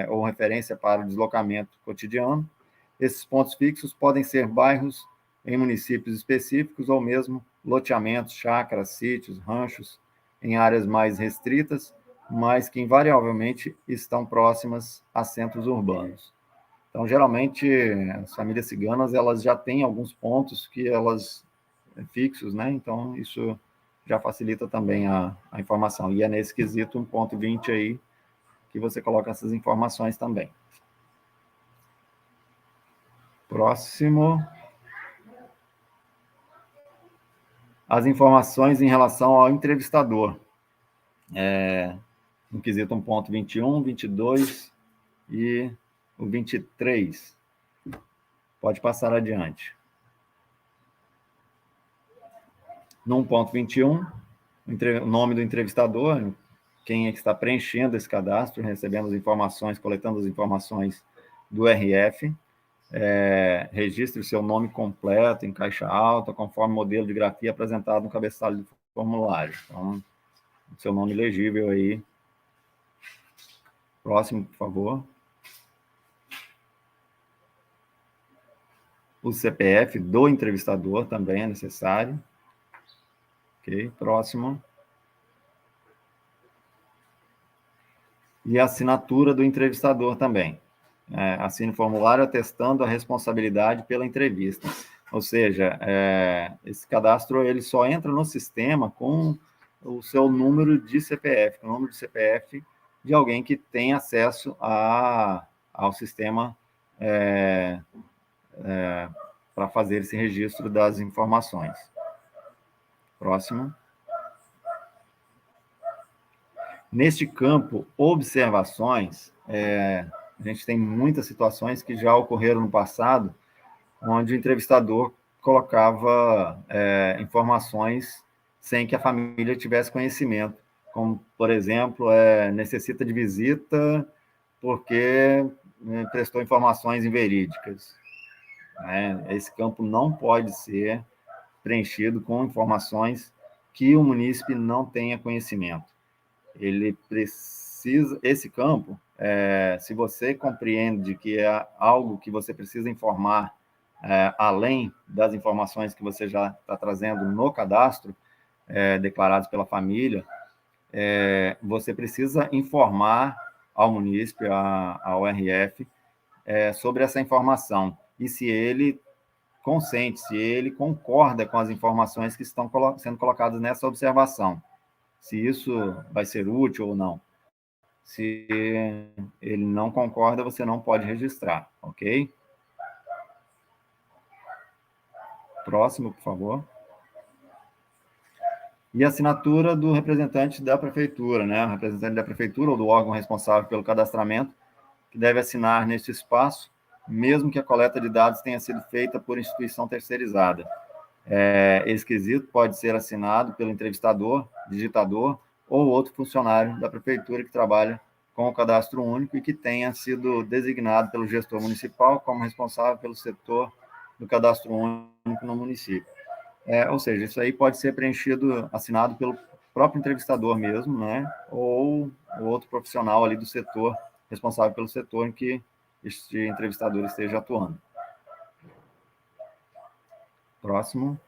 Speaker 5: ou referência para o deslocamento cotidiano. Esses pontos fixos podem ser bairros em municípios específicos ou mesmo loteamentos, chácaras, sítios, ranchos em áreas mais restritas, mas que invariavelmente estão próximas a centros urbanos. Então, geralmente, as famílias ciganas, elas já têm alguns pontos que elas fixos, né? Então, isso já facilita também a informação. E é nesse quesito 1.20 aí que você coloca essas informações também. Próximo. As informações em relação ao entrevistador. No quesito 1.21, 22 e o 23. Pode passar adiante. No 1.21, o nome do entrevistador, quem é que está preenchendo esse cadastro, recebendo as informações, coletando as informações do RF. Registre o seu nome completo em caixa alta, conforme o modelo de grafia apresentado no cabeçalho do formulário. Então, o seu nome legível aí. Próximo, por favor. O CPF do entrevistador também é necessário. Ok, próximo. E a assinatura do entrevistador também. Assine o formulário atestando a responsabilidade pela entrevista. Ou seja, esse cadastro ele só entra no sistema com o seu número de CPF, o número de CPF de alguém que tem acesso ao sistema para fazer esse registro das informações. Próximo. Neste campo, observações, a gente tem muitas situações que já ocorreram no passado, onde o entrevistador colocava informações sem que a família tivesse conhecimento, como, por exemplo, necessita de visita porque prestou informações inverídicas. Esse campo não pode ser preenchido com informações que o munícipe não tenha conhecimento. Ele precisa, esse campo, se você compreende que é algo que você precisa informar, além das informações que você já está trazendo no cadastro, declarados pela família, você precisa informar ao munícipe, ao RF, sobre essa informação. E se ele consente, se ele concorda com as informações que estão sendo colocadas nessa observação, se isso vai ser útil ou não. Se ele não concorda, você não pode registrar, ok? Próximo, por favor. E a assinatura do representante da prefeitura, né? O representante da prefeitura ou do órgão responsável pelo cadastramento, que deve assinar neste espaço, mesmo que a coleta de dados tenha sido feita por instituição terceirizada. Esse quesito pode ser assinado pelo entrevistador, digitador ou outro funcionário da prefeitura que trabalha com o cadastro único e que tenha sido designado pelo gestor municipal como responsável pelo setor do cadastro único no município. Ou seja, isso aí pode ser preenchido, assinado pelo próprio entrevistador mesmo, né? Ou outro profissional ali do setor, responsável pelo setor em que este entrevistador esteja atuando. Próximo.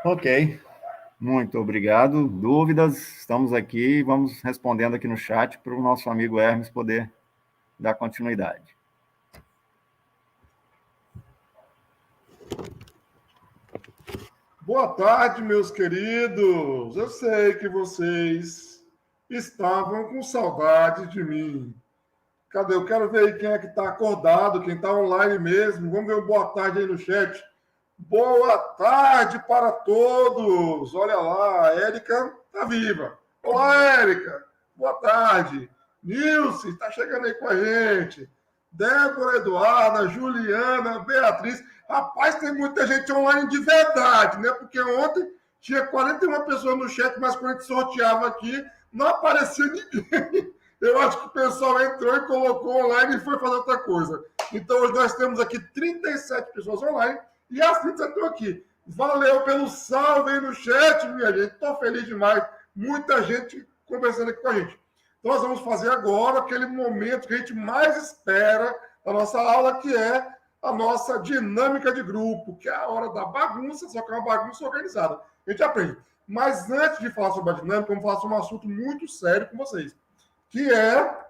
Speaker 5: Ok. Muito obrigado. Dúvidas? Estamos aqui, vamos respondendo aqui no chat para o nosso amigo Hermes poder dar continuidade.
Speaker 7: Boa tarde, meus queridos. Eu sei que vocês estavam com saudade de mim. Cadê? Eu quero ver aí quem é que está acordado, quem está online mesmo. Vamos ver um boa tarde aí no chat. Boa tarde para todos. Olha lá, a Érica está viva. Olá, Érica. Boa tarde. Nilce está chegando aí com a gente. Débora, Eduarda, Juliana, Beatriz. Rapaz, tem muita gente online de verdade, né? Porque ontem tinha 41 pessoas no chat, mas quando a gente sorteava aqui, não aparecia ninguém. Eu acho que o pessoal entrou e colocou online e foi fazer outra coisa. Então, hoje nós temos aqui 37 pessoas online e as 37 estão aqui. Valeu pelo salve aí no chat, minha gente. Estou feliz demais. Muita gente conversando aqui com a gente. Então, nós vamos fazer agora aquele momento que a gente mais espera da nossa aula, que é a nossa dinâmica de grupo, que é a hora da bagunça, só que é uma bagunça organizada. A gente aprende. Mas antes de falar sobre a dinâmica, vamos falar sobre um assunto muito sério com vocês, que é...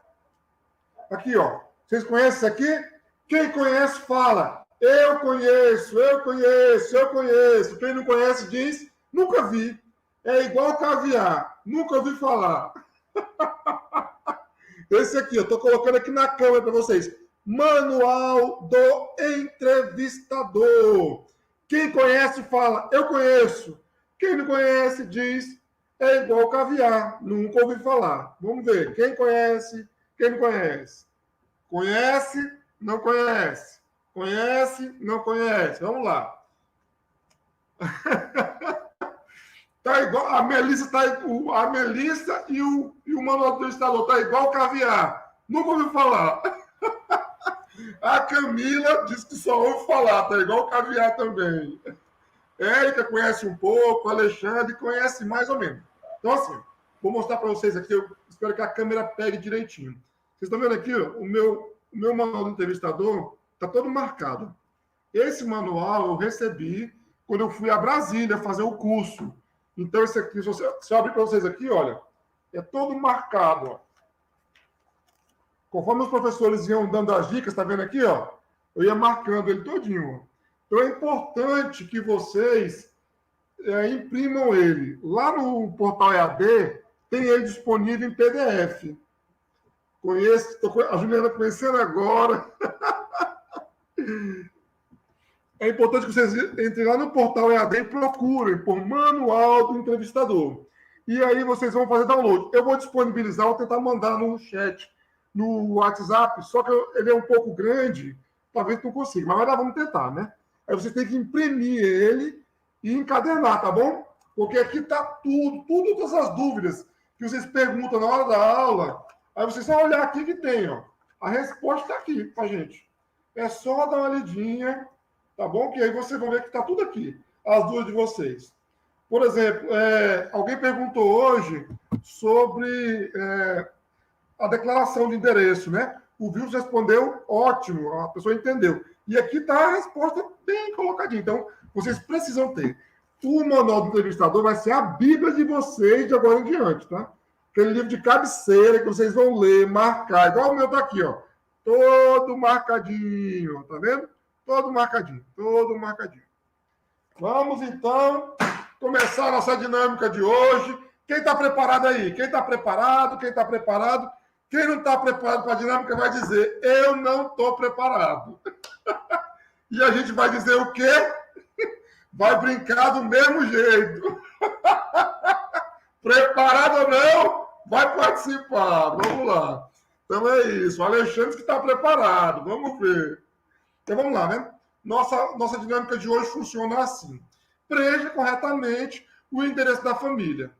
Speaker 7: Aqui, ó. Vocês conhecem isso aqui? Quem conhece, fala. Eu conheço, eu conheço, eu conheço. Quem não conhece, diz, nunca vi. É igual caviar. Nunca ouvi falar. Esse aqui, eu estou colocando aqui na câmera para vocês. Manual do Entrevistador. Quem conhece, fala, eu conheço. Quem não conhece, diz, é igual caviar. Nunca ouvi falar. Vamos ver. Quem conhece, quem não conhece? Conhece, não conhece. Conhece, não conhece. Vamos lá. Tá igual, a Melissa e o manual do entrevistador tá igual caviar. Nunca ouvi falar. A Camila diz que só ouve falar, tá igual caviar também. Érica conhece um pouco, Alexandre conhece mais ou menos. Então, assim, vou mostrar para vocês aqui, eu espero que a câmera pegue direitinho. Vocês estão vendo aqui, ó, o meu manual do entrevistador está todo marcado. Esse manual eu recebi quando eu fui a Brasília fazer o curso. Então, esse aqui, se eu abrir para vocês aqui, olha, é todo marcado, ó. Conforme os professores iam dando as dicas, tá vendo aqui, ó? Eu ia marcando ele todinho, ó. Então, é importante que vocês imprimam ele. Lá no portal EAD, tem ele disponível em PDF. A Juliana conhecendo agora. É importante que vocês entrem lá no portal EAD e procurem por Manual do Entrevistador. E aí vocês vão fazer download. Eu vou disponibilizar, vou tentar mandar no chat, no WhatsApp, só que ele é um pouco grande, talvez não consiga, mas vamos tentar, né? Aí vocês têm que imprimir ele e encadernar, tá bom? Porque aqui tá tudo, todas as dúvidas que vocês perguntam na hora da aula, aí vocês só olhar aqui que tem, ó. A resposta está aqui pra gente. É só dar uma lidinha, tá bom? Que aí vocês vão ver que tá tudo aqui, as dúvidas de vocês. Por exemplo, alguém perguntou hoje sobre a declaração de endereço, né? O Vils respondeu ótimo, a pessoa entendeu. E aqui está a resposta bem colocadinha. Então, vocês precisam ter. O manual do entrevistador vai ser a Bíblia de vocês de agora em diante, tá? Aquele livro de cabeceira que vocês vão ler, marcar, igual o meu tá aqui, ó. Todo marcadinho, tá vendo? Todo marcadinho, todo marcadinho. Vamos, então, começar a nossa dinâmica de hoje. Quem está preparado aí? Quem está preparado? Quem está preparado? Quem não está preparado para a dinâmica vai dizer, eu não estou preparado. E a gente vai dizer o quê? Vai brincar do mesmo jeito. Preparado ou não? Vai participar. Vamos lá. Então é isso. O Alexandre que está preparado. Vamos ver. Então vamos lá, né? Nossa dinâmica de hoje funciona assim. Preencha corretamente o endereço da família.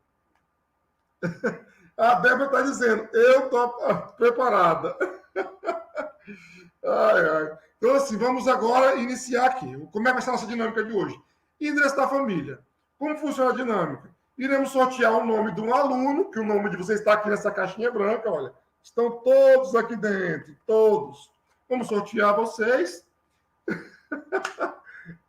Speaker 7: A Débora está dizendo, eu estou preparada. Ai, ai. Então, assim, vamos agora iniciar aqui. Como é que vai ser a nossa dinâmica de hoje? Endereço da família. Como funciona a dinâmica? Iremos sortear o nome de um aluno, que o nome de vocês está aqui nessa caixinha branca, olha. Estão todos aqui dentro, todos. Vamos sortear vocês.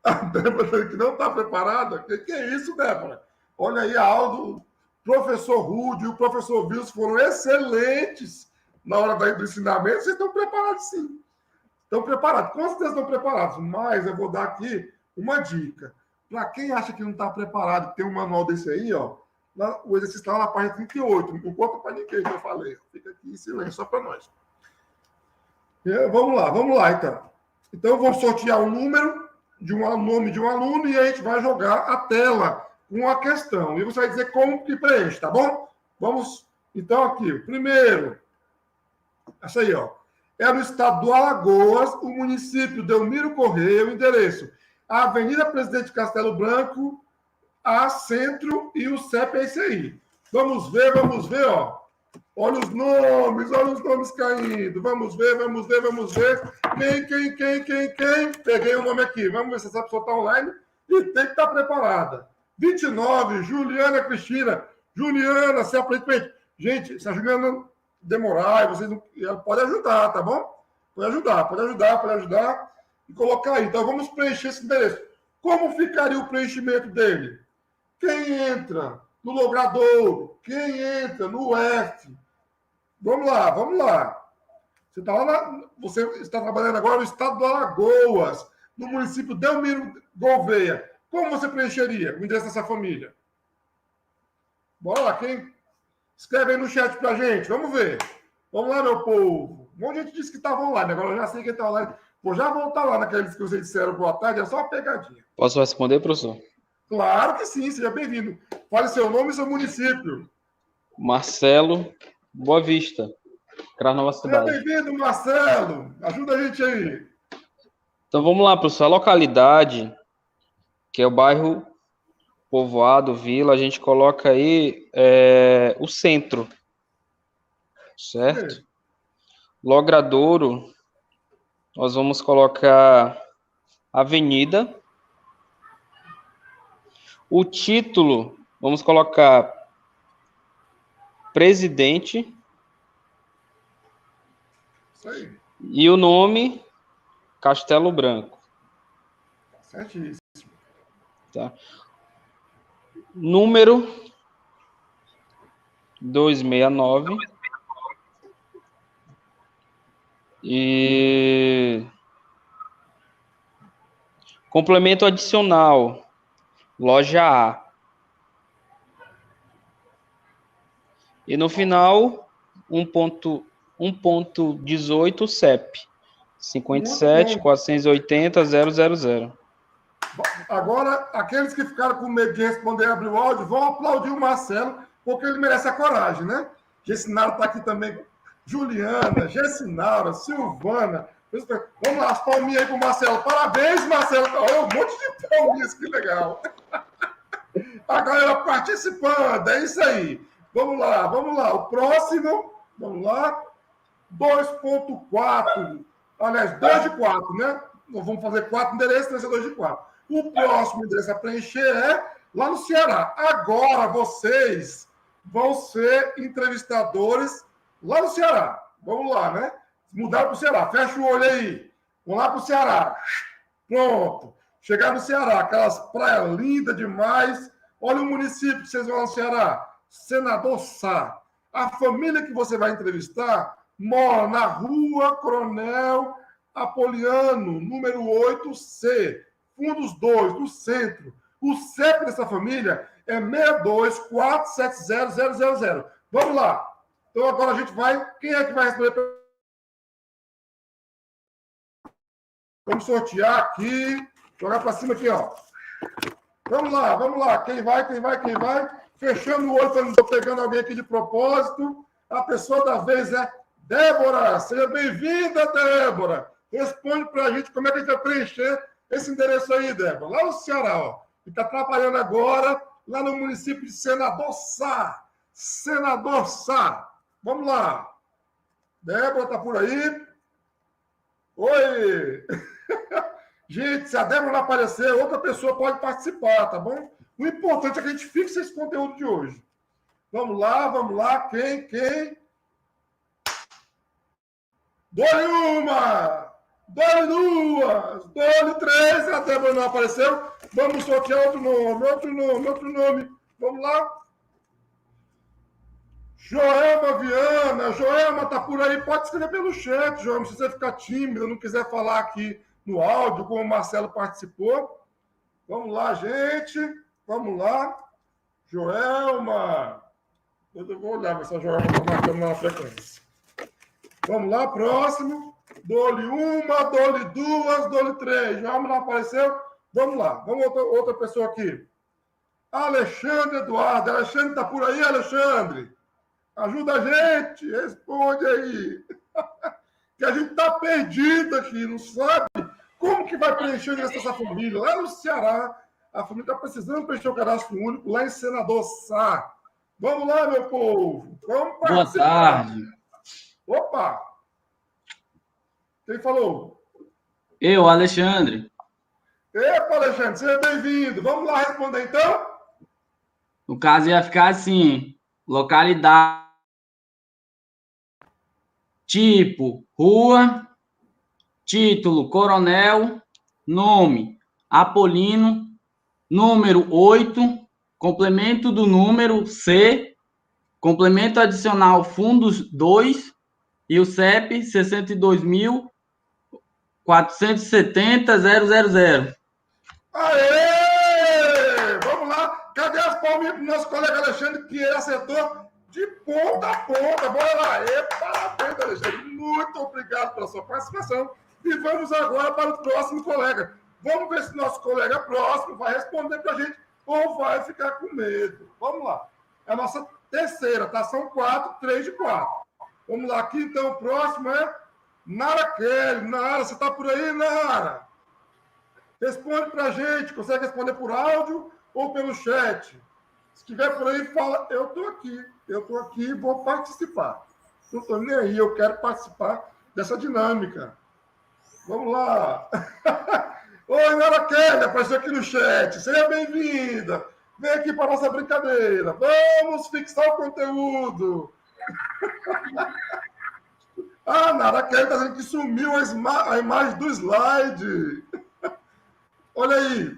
Speaker 7: A Débora que não está preparada. Que é isso, Débora? Olha aí a aula do professor Rude e o professor Vils foram excelentes na hora do ensinamento. Vocês estão preparados, sim. Estão preparados. Com certeza estão preparados. Mas eu vou dar aqui uma dica. Para quem acha que não está preparado, tem um manual desse aí, ó. O exercício está lá na página 38. Não conta para ninguém que eu falei. Fica aqui em silêncio, só para nós. Vamos lá, então. Então, eu vou sortear um número de um nome de um aluno e a gente vai jogar a tela com a questão. E você vai dizer como que preenche, tá bom? Vamos, então, aqui. O primeiro. Essa aí, ó. É no estado do Alagoas, o município Delmiro Correia, o endereço. A Avenida Presidente Castelo Branco, a Centro e o CEP é esse aí. Vamos ver, ó. Olha os nomes caindo. Vamos ver. Quem? Peguei o nome aqui. Vamos ver se essa pessoa está online e tem que estar preparada. 29, Juliana Cristina. Juliana, se aparentemente... Gente, se a Juliana demorar, e vocês não, pode ajudar, tá bom? Pode ajudar e colocar aí. Então, vamos preencher esse endereço. Como ficaria o preenchimento dele? Quem entra no logrador? Quem entra no F? Vamos lá. Você está trabalhando agora no estado do Alagoas, no município de Delmiro Gouveia. Como você preencheria o endereço dessa família? Bora lá, quem escreve aí no chat pra gente, vamos ver. Vamos lá, meu povo. Um monte de gente disse que estava online, agora eu já sei quem está online. Vou já voltar lá naqueles que vocês disseram boa tarde, é só uma pegadinha.
Speaker 8: Posso responder, professor?
Speaker 7: Claro que sim, seja bem-vindo. Fale seu nome e seu município.
Speaker 8: Marcelo, Boa Vista, Nova
Speaker 7: Seja
Speaker 8: Cidade.
Speaker 7: bem-vindo, Marcelo. Ajuda a gente aí.
Speaker 8: Então vamos lá, professor. A localidade, que é o bairro Povoado, Vila, a gente coloca aí o centro, certo? Logradouro, nós vamos colocar Avenida. O título, vamos colocar Presidente.
Speaker 7: Isso aí.
Speaker 8: E o nome, Castelo Branco.
Speaker 7: Certíssimo.
Speaker 8: Tá? Número 269. E complemento adicional, loja A. E no final, 1.18 CEP 57.480.000.
Speaker 7: Agora, aqueles que ficaram com medo de responder e abrir o áudio, vão aplaudir o Marcelo, porque ele merece a coragem, né? Gessinara está aqui também. Juliana, Gessinara, Silvana. Vamos lá, as palminhas aí para o Marcelo. Parabéns, Marcelo. Olha, um monte de palminhas, que legal. A galera participando, é isso aí. Vamos lá. O próximo, vamos lá. 2.4. Aliás, 2 de 4, né? Nós vamos fazer 4 endereços, vai ser 2 de 4. O próximo endereço a preencher é lá no Ceará. Agora vocês vão ser entrevistadores lá no Ceará. Vamos lá, né? Mudaram para o Ceará. Fecha o olho aí. Vamos lá para o Ceará. Pronto. Chegar no Ceará, aquelas praias lindas demais. Olha o município que vocês vão no Ceará. Senador Sá. A família que você vai entrevistar mora na Rua Coronel Apoliano, número 8C, fundos 2, no centro. O CEP dessa família é 624700000. Vamos lá. Então agora a gente vai... Quem é que vai responder? Vamos sortear aqui. Jogar para cima aqui, ó. Vamos lá. Quem vai? Fechando o olho, para não estou pegando alguém aqui de propósito. A pessoa da vez é Débora. Seja bem-vinda, Débora. Responde para a gente como é que a gente vai preencher esse endereço aí, Débora. Lá no Ceará, ó. E está trabalhando agora lá no município de Senador Sá. Senador Sá. Vamos lá. Débora está por aí. Oi! Gente, se a Débora não aparecer, outra pessoa pode participar, tá bom? O importante é que a gente fixe esse conteúdo de hoje. Vamos lá. Quem? Dole uma! Dole duas! Dole três! A Débora não apareceu. Vamos sortear outro nome. Vamos lá. Joelma Viana. Joelma tá por aí. Pode escrever pelo chat, Joelma. Se você ficar tímido, não quiser falar aqui no áudio, como o Marcelo participou. Vamos lá, gente. Vamos lá. Joelma. Eu vou olhar se a Joelma está marcando na frequência. Vamos lá, próximo. Dole uma, dole duas, dole três. Joelma não apareceu? Vamos lá. Vamos outra pessoa aqui. Alexandre Eduardo. Alexandre está por aí, Alexandre? Ajuda a gente. Responde aí. Que a gente está perdido aqui, não sabe como que vai preencher essa família. Lá no Ceará, a família está precisando preencher o cadastro único, lá em Senador Sá. Vamos lá, meu povo. Vamos participar.
Speaker 9: Boa tarde.
Speaker 7: Opa! Quem falou?
Speaker 9: Eu, Alexandre.
Speaker 7: Epa, Alexandre, seja bem-vindo. Vamos lá responder, então?
Speaker 9: No caso, ia ficar assim, localidade tipo, rua, título, coronel, nome, Apolino, número 8, complemento do número C, complemento adicional fundos 2 e o CEP 62.470.000.
Speaker 7: Aê! Vamos lá. Cadê as palminhas do nosso colega Alexandre, que ele acertou de ponta a ponta? Bora lá. Aê, parabéns, Alexandre. Muito obrigado pela sua participação. E vamos agora para o próximo colega. Vamos ver se nosso colega próximo vai responder para a gente ou vai ficar com medo. Vamos lá. É a nossa terceira, tá? São 4, 3 de 4. Vamos lá. Aqui, então, o próximo é Nara Kelly. Nara, você está por aí, Nara? Responde para a gente. Consegue responder por áudio ou pelo chat? Se estiver por aí, fala, eu estou aqui e vou participar. Não estou nem aí, eu quero participar dessa dinâmica. Vamos lá. Oi, Nara Kelly, apareceu aqui no chat. Seja bem-vinda. Vem aqui para a nossa brincadeira. Vamos fixar o conteúdo. Ah, Nara Kelly está dizendo que sumiu a imagem do slide. Olha aí,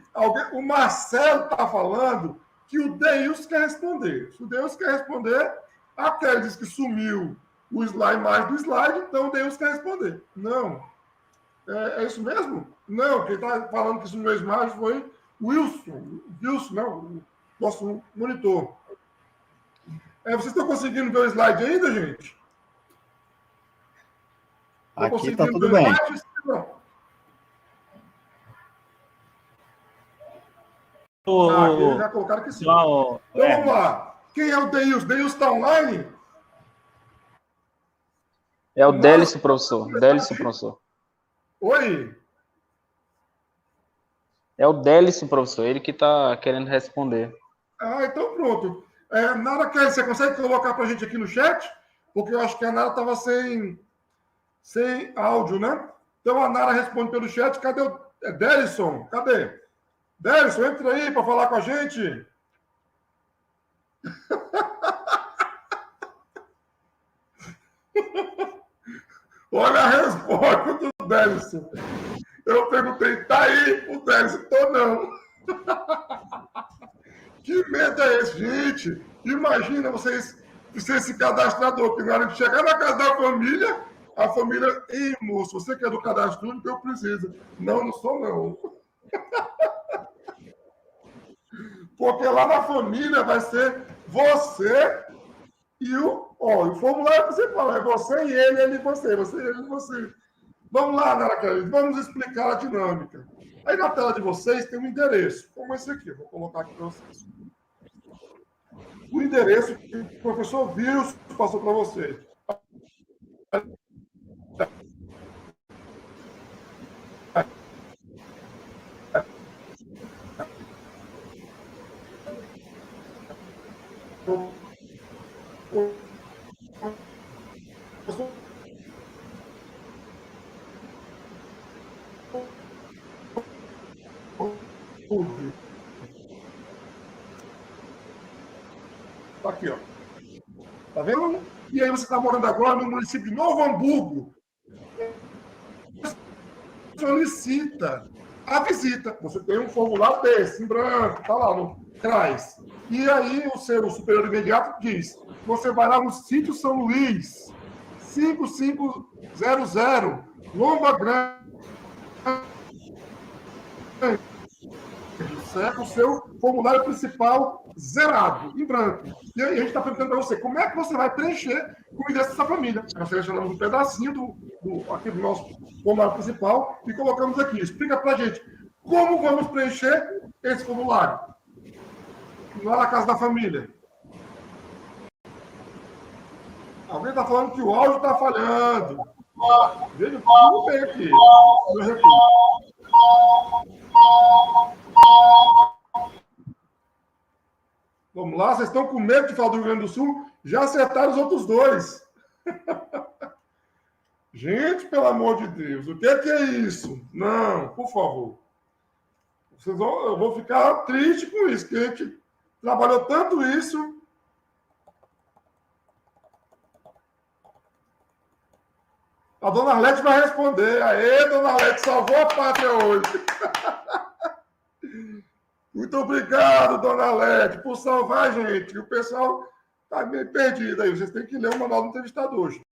Speaker 7: o Marcelo está falando que o Deus quer responder. Se o Deus quer responder, a Kelly diz que sumiu a imagem do slide, então o Deus quer responder. Não. É isso mesmo? Não, quem está falando que sumiu a imagem foi o Wilson. Wilson, não, o nosso monitor. Vocês estão conseguindo ver o slide ainda, gente?
Speaker 5: Aqui está tudo bem.
Speaker 7: Eles já colocaram que sim. Então vamos lá. Quem é o Deus? Deus está online?
Speaker 8: É o Délicio, professor. Délicio, professor.
Speaker 7: Oi?
Speaker 8: É o Délicio, professor. Ele que está querendo responder.
Speaker 7: Ah, então pronto. Nara Kelly, você consegue colocar para a gente aqui no chat? Porque eu acho que a Nara estava sem áudio, né? Então a Nara responde pelo chat. Cadê o Delison? Cadê? Delison, entra aí para falar com a gente. Olha a resposta do Delison. Eu perguntei, tá aí o Delison? Tô não. Que medo é esse, gente? Imagina vocês se cadastrador, que na hora de chegar na casa da família, a família, ei, moço, você que é do cadastro único, eu preciso. Não, não sou não. Porque lá na família vai ser você e o formulário que você fala, é você e ele e você, você e ele e você. Vamos lá, Nara Kelly, vamos explicar a dinâmica. Aí na tela de vocês tem um endereço, como esse aqui, eu vou colocar aqui para vocês. O endereço que o professor Wilson passou para vocês. Aqui, ó. Tá vendo? E aí você está morando agora no município de Novo Hamburgo. Solicita a visita. Você tem um formulário desse, em branco, tá lá no CRAS. E aí o seu superior imediato diz, você vai lá no sítio São Luís, 5500, Lomba Grande, certo? O seu formulário principal zerado, em branco. E aí a gente está perguntando para você, como é que você vai preencher o endereço dessa família? Nós selecionamos um pedacinho aqui do nosso formulário principal e colocamos aqui. Explica para a gente, como vamos preencher esse formulário? Lá na casa da família. Alguém está falando que o áudio está falhando. Veja tudo bem aqui. Eu repito. Vamos lá, vocês estão com medo de falar do Rio Grande do Sul? Já acertaram os outros dois. Gente, pelo amor de Deus, o que é isso? Não, por favor. Eu vou ficar triste com isso, que a gente trabalhou tanto isso. A dona Arlete vai responder. Aê, dona Arlete, salvou a pátria hoje. Muito obrigado, dona Arlete, por salvar a gente. O pessoal está meio perdido aí. Vocês têm que ler o manual do entrevistador. Gente.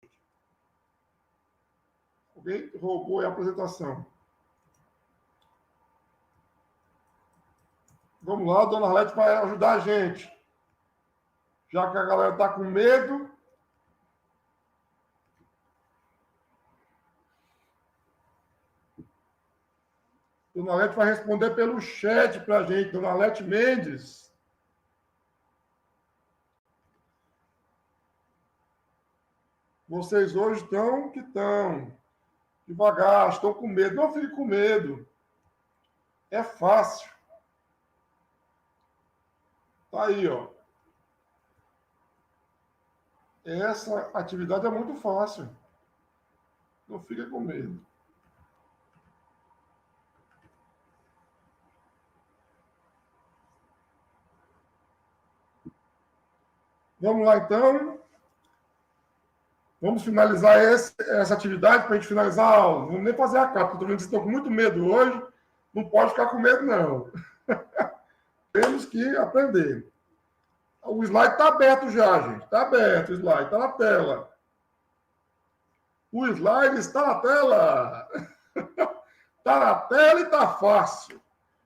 Speaker 7: Alguém roubou a apresentação. Vamos lá, a dona Arlete vai ajudar a gente. Já que a galera está com medo. Dona Arlete vai responder pelo chat para a gente. Dona Arlete Mendes. Vocês hoje estão que estão. Devagar, estão com medo. Não fique com medo. É fácil. Tá aí, ó. Essa atividade é muito fácil. Não fique com medo. Vamos lá, então. Vamos finalizar essa atividade para a gente finalizar a aula. Não vamos nem fazer a capa. Estou vendo que vocês estão com muito medo hoje. Não pode ficar com medo, não. Temos que aprender. O slide está aberto já, gente. Está aberto o slide. Está na tela. O slide está na tela. Está na tela e está fácil.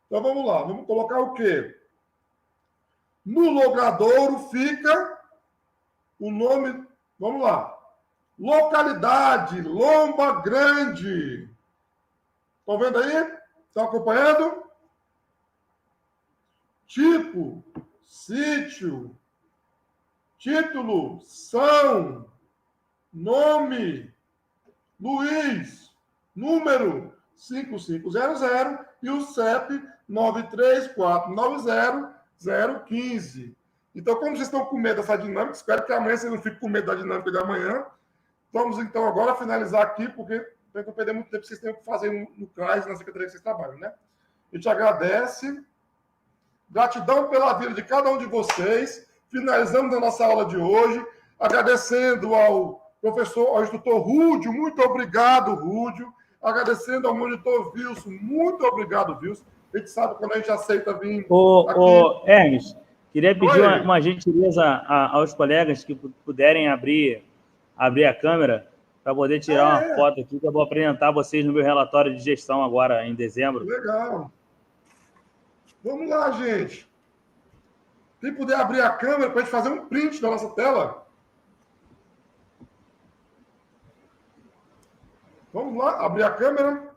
Speaker 7: Então, vamos lá. Vamos colocar o quê? No logradouro fica o nome... Vamos lá. Localidade, Lomba Grande. Estão vendo aí? Estão acompanhando? Tipo, sítio, título, São, nome, Luiz, número 5500 e o CEP 934900015. Então, como vocês estão com medo dessa dinâmica, espero que amanhã vocês não fiquem com medo da dinâmica de amanhã. Vamos, então, agora finalizar aqui, porque para não perder muito tempo, vocês têm que fazer no CRAS, na secretaria que vocês trabalham, né? A gente agradece. Gratidão pela vida de cada um de vocês. Finalizamos a nossa aula de hoje, agradecendo ao professor, ao instrutor Rúdio, muito obrigado, Rúdio. Agradecendo ao monitor Wilson, muito obrigado, Wilson. A gente sabe quando a gente aceita vir aqui.
Speaker 1: Hermes, queria pedir uma gentileza aos colegas que puderem abrir a câmera para poder tirar uma foto aqui, que eu vou apresentar vocês no meu relatório de gestão agora, em dezembro.
Speaker 7: Legal. Vamos lá, gente. Quem puder abrir a câmera para a gente fazer um print da nossa tela. Vamos lá, abrir a câmera.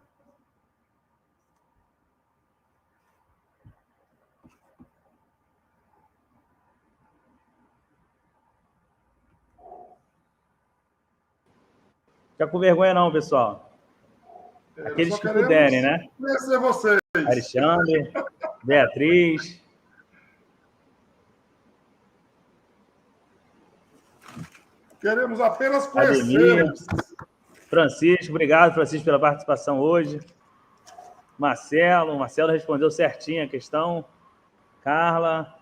Speaker 1: Fica com vergonha não, pessoal. Aqueles que puderem, né?
Speaker 7: Conhecer vocês.
Speaker 1: Alexandre, Beatriz.
Speaker 7: Queremos apenas conhecê-los.
Speaker 1: Francisco, obrigado, Francisco, pela participação hoje. Marcelo respondeu certinho a questão. Carla.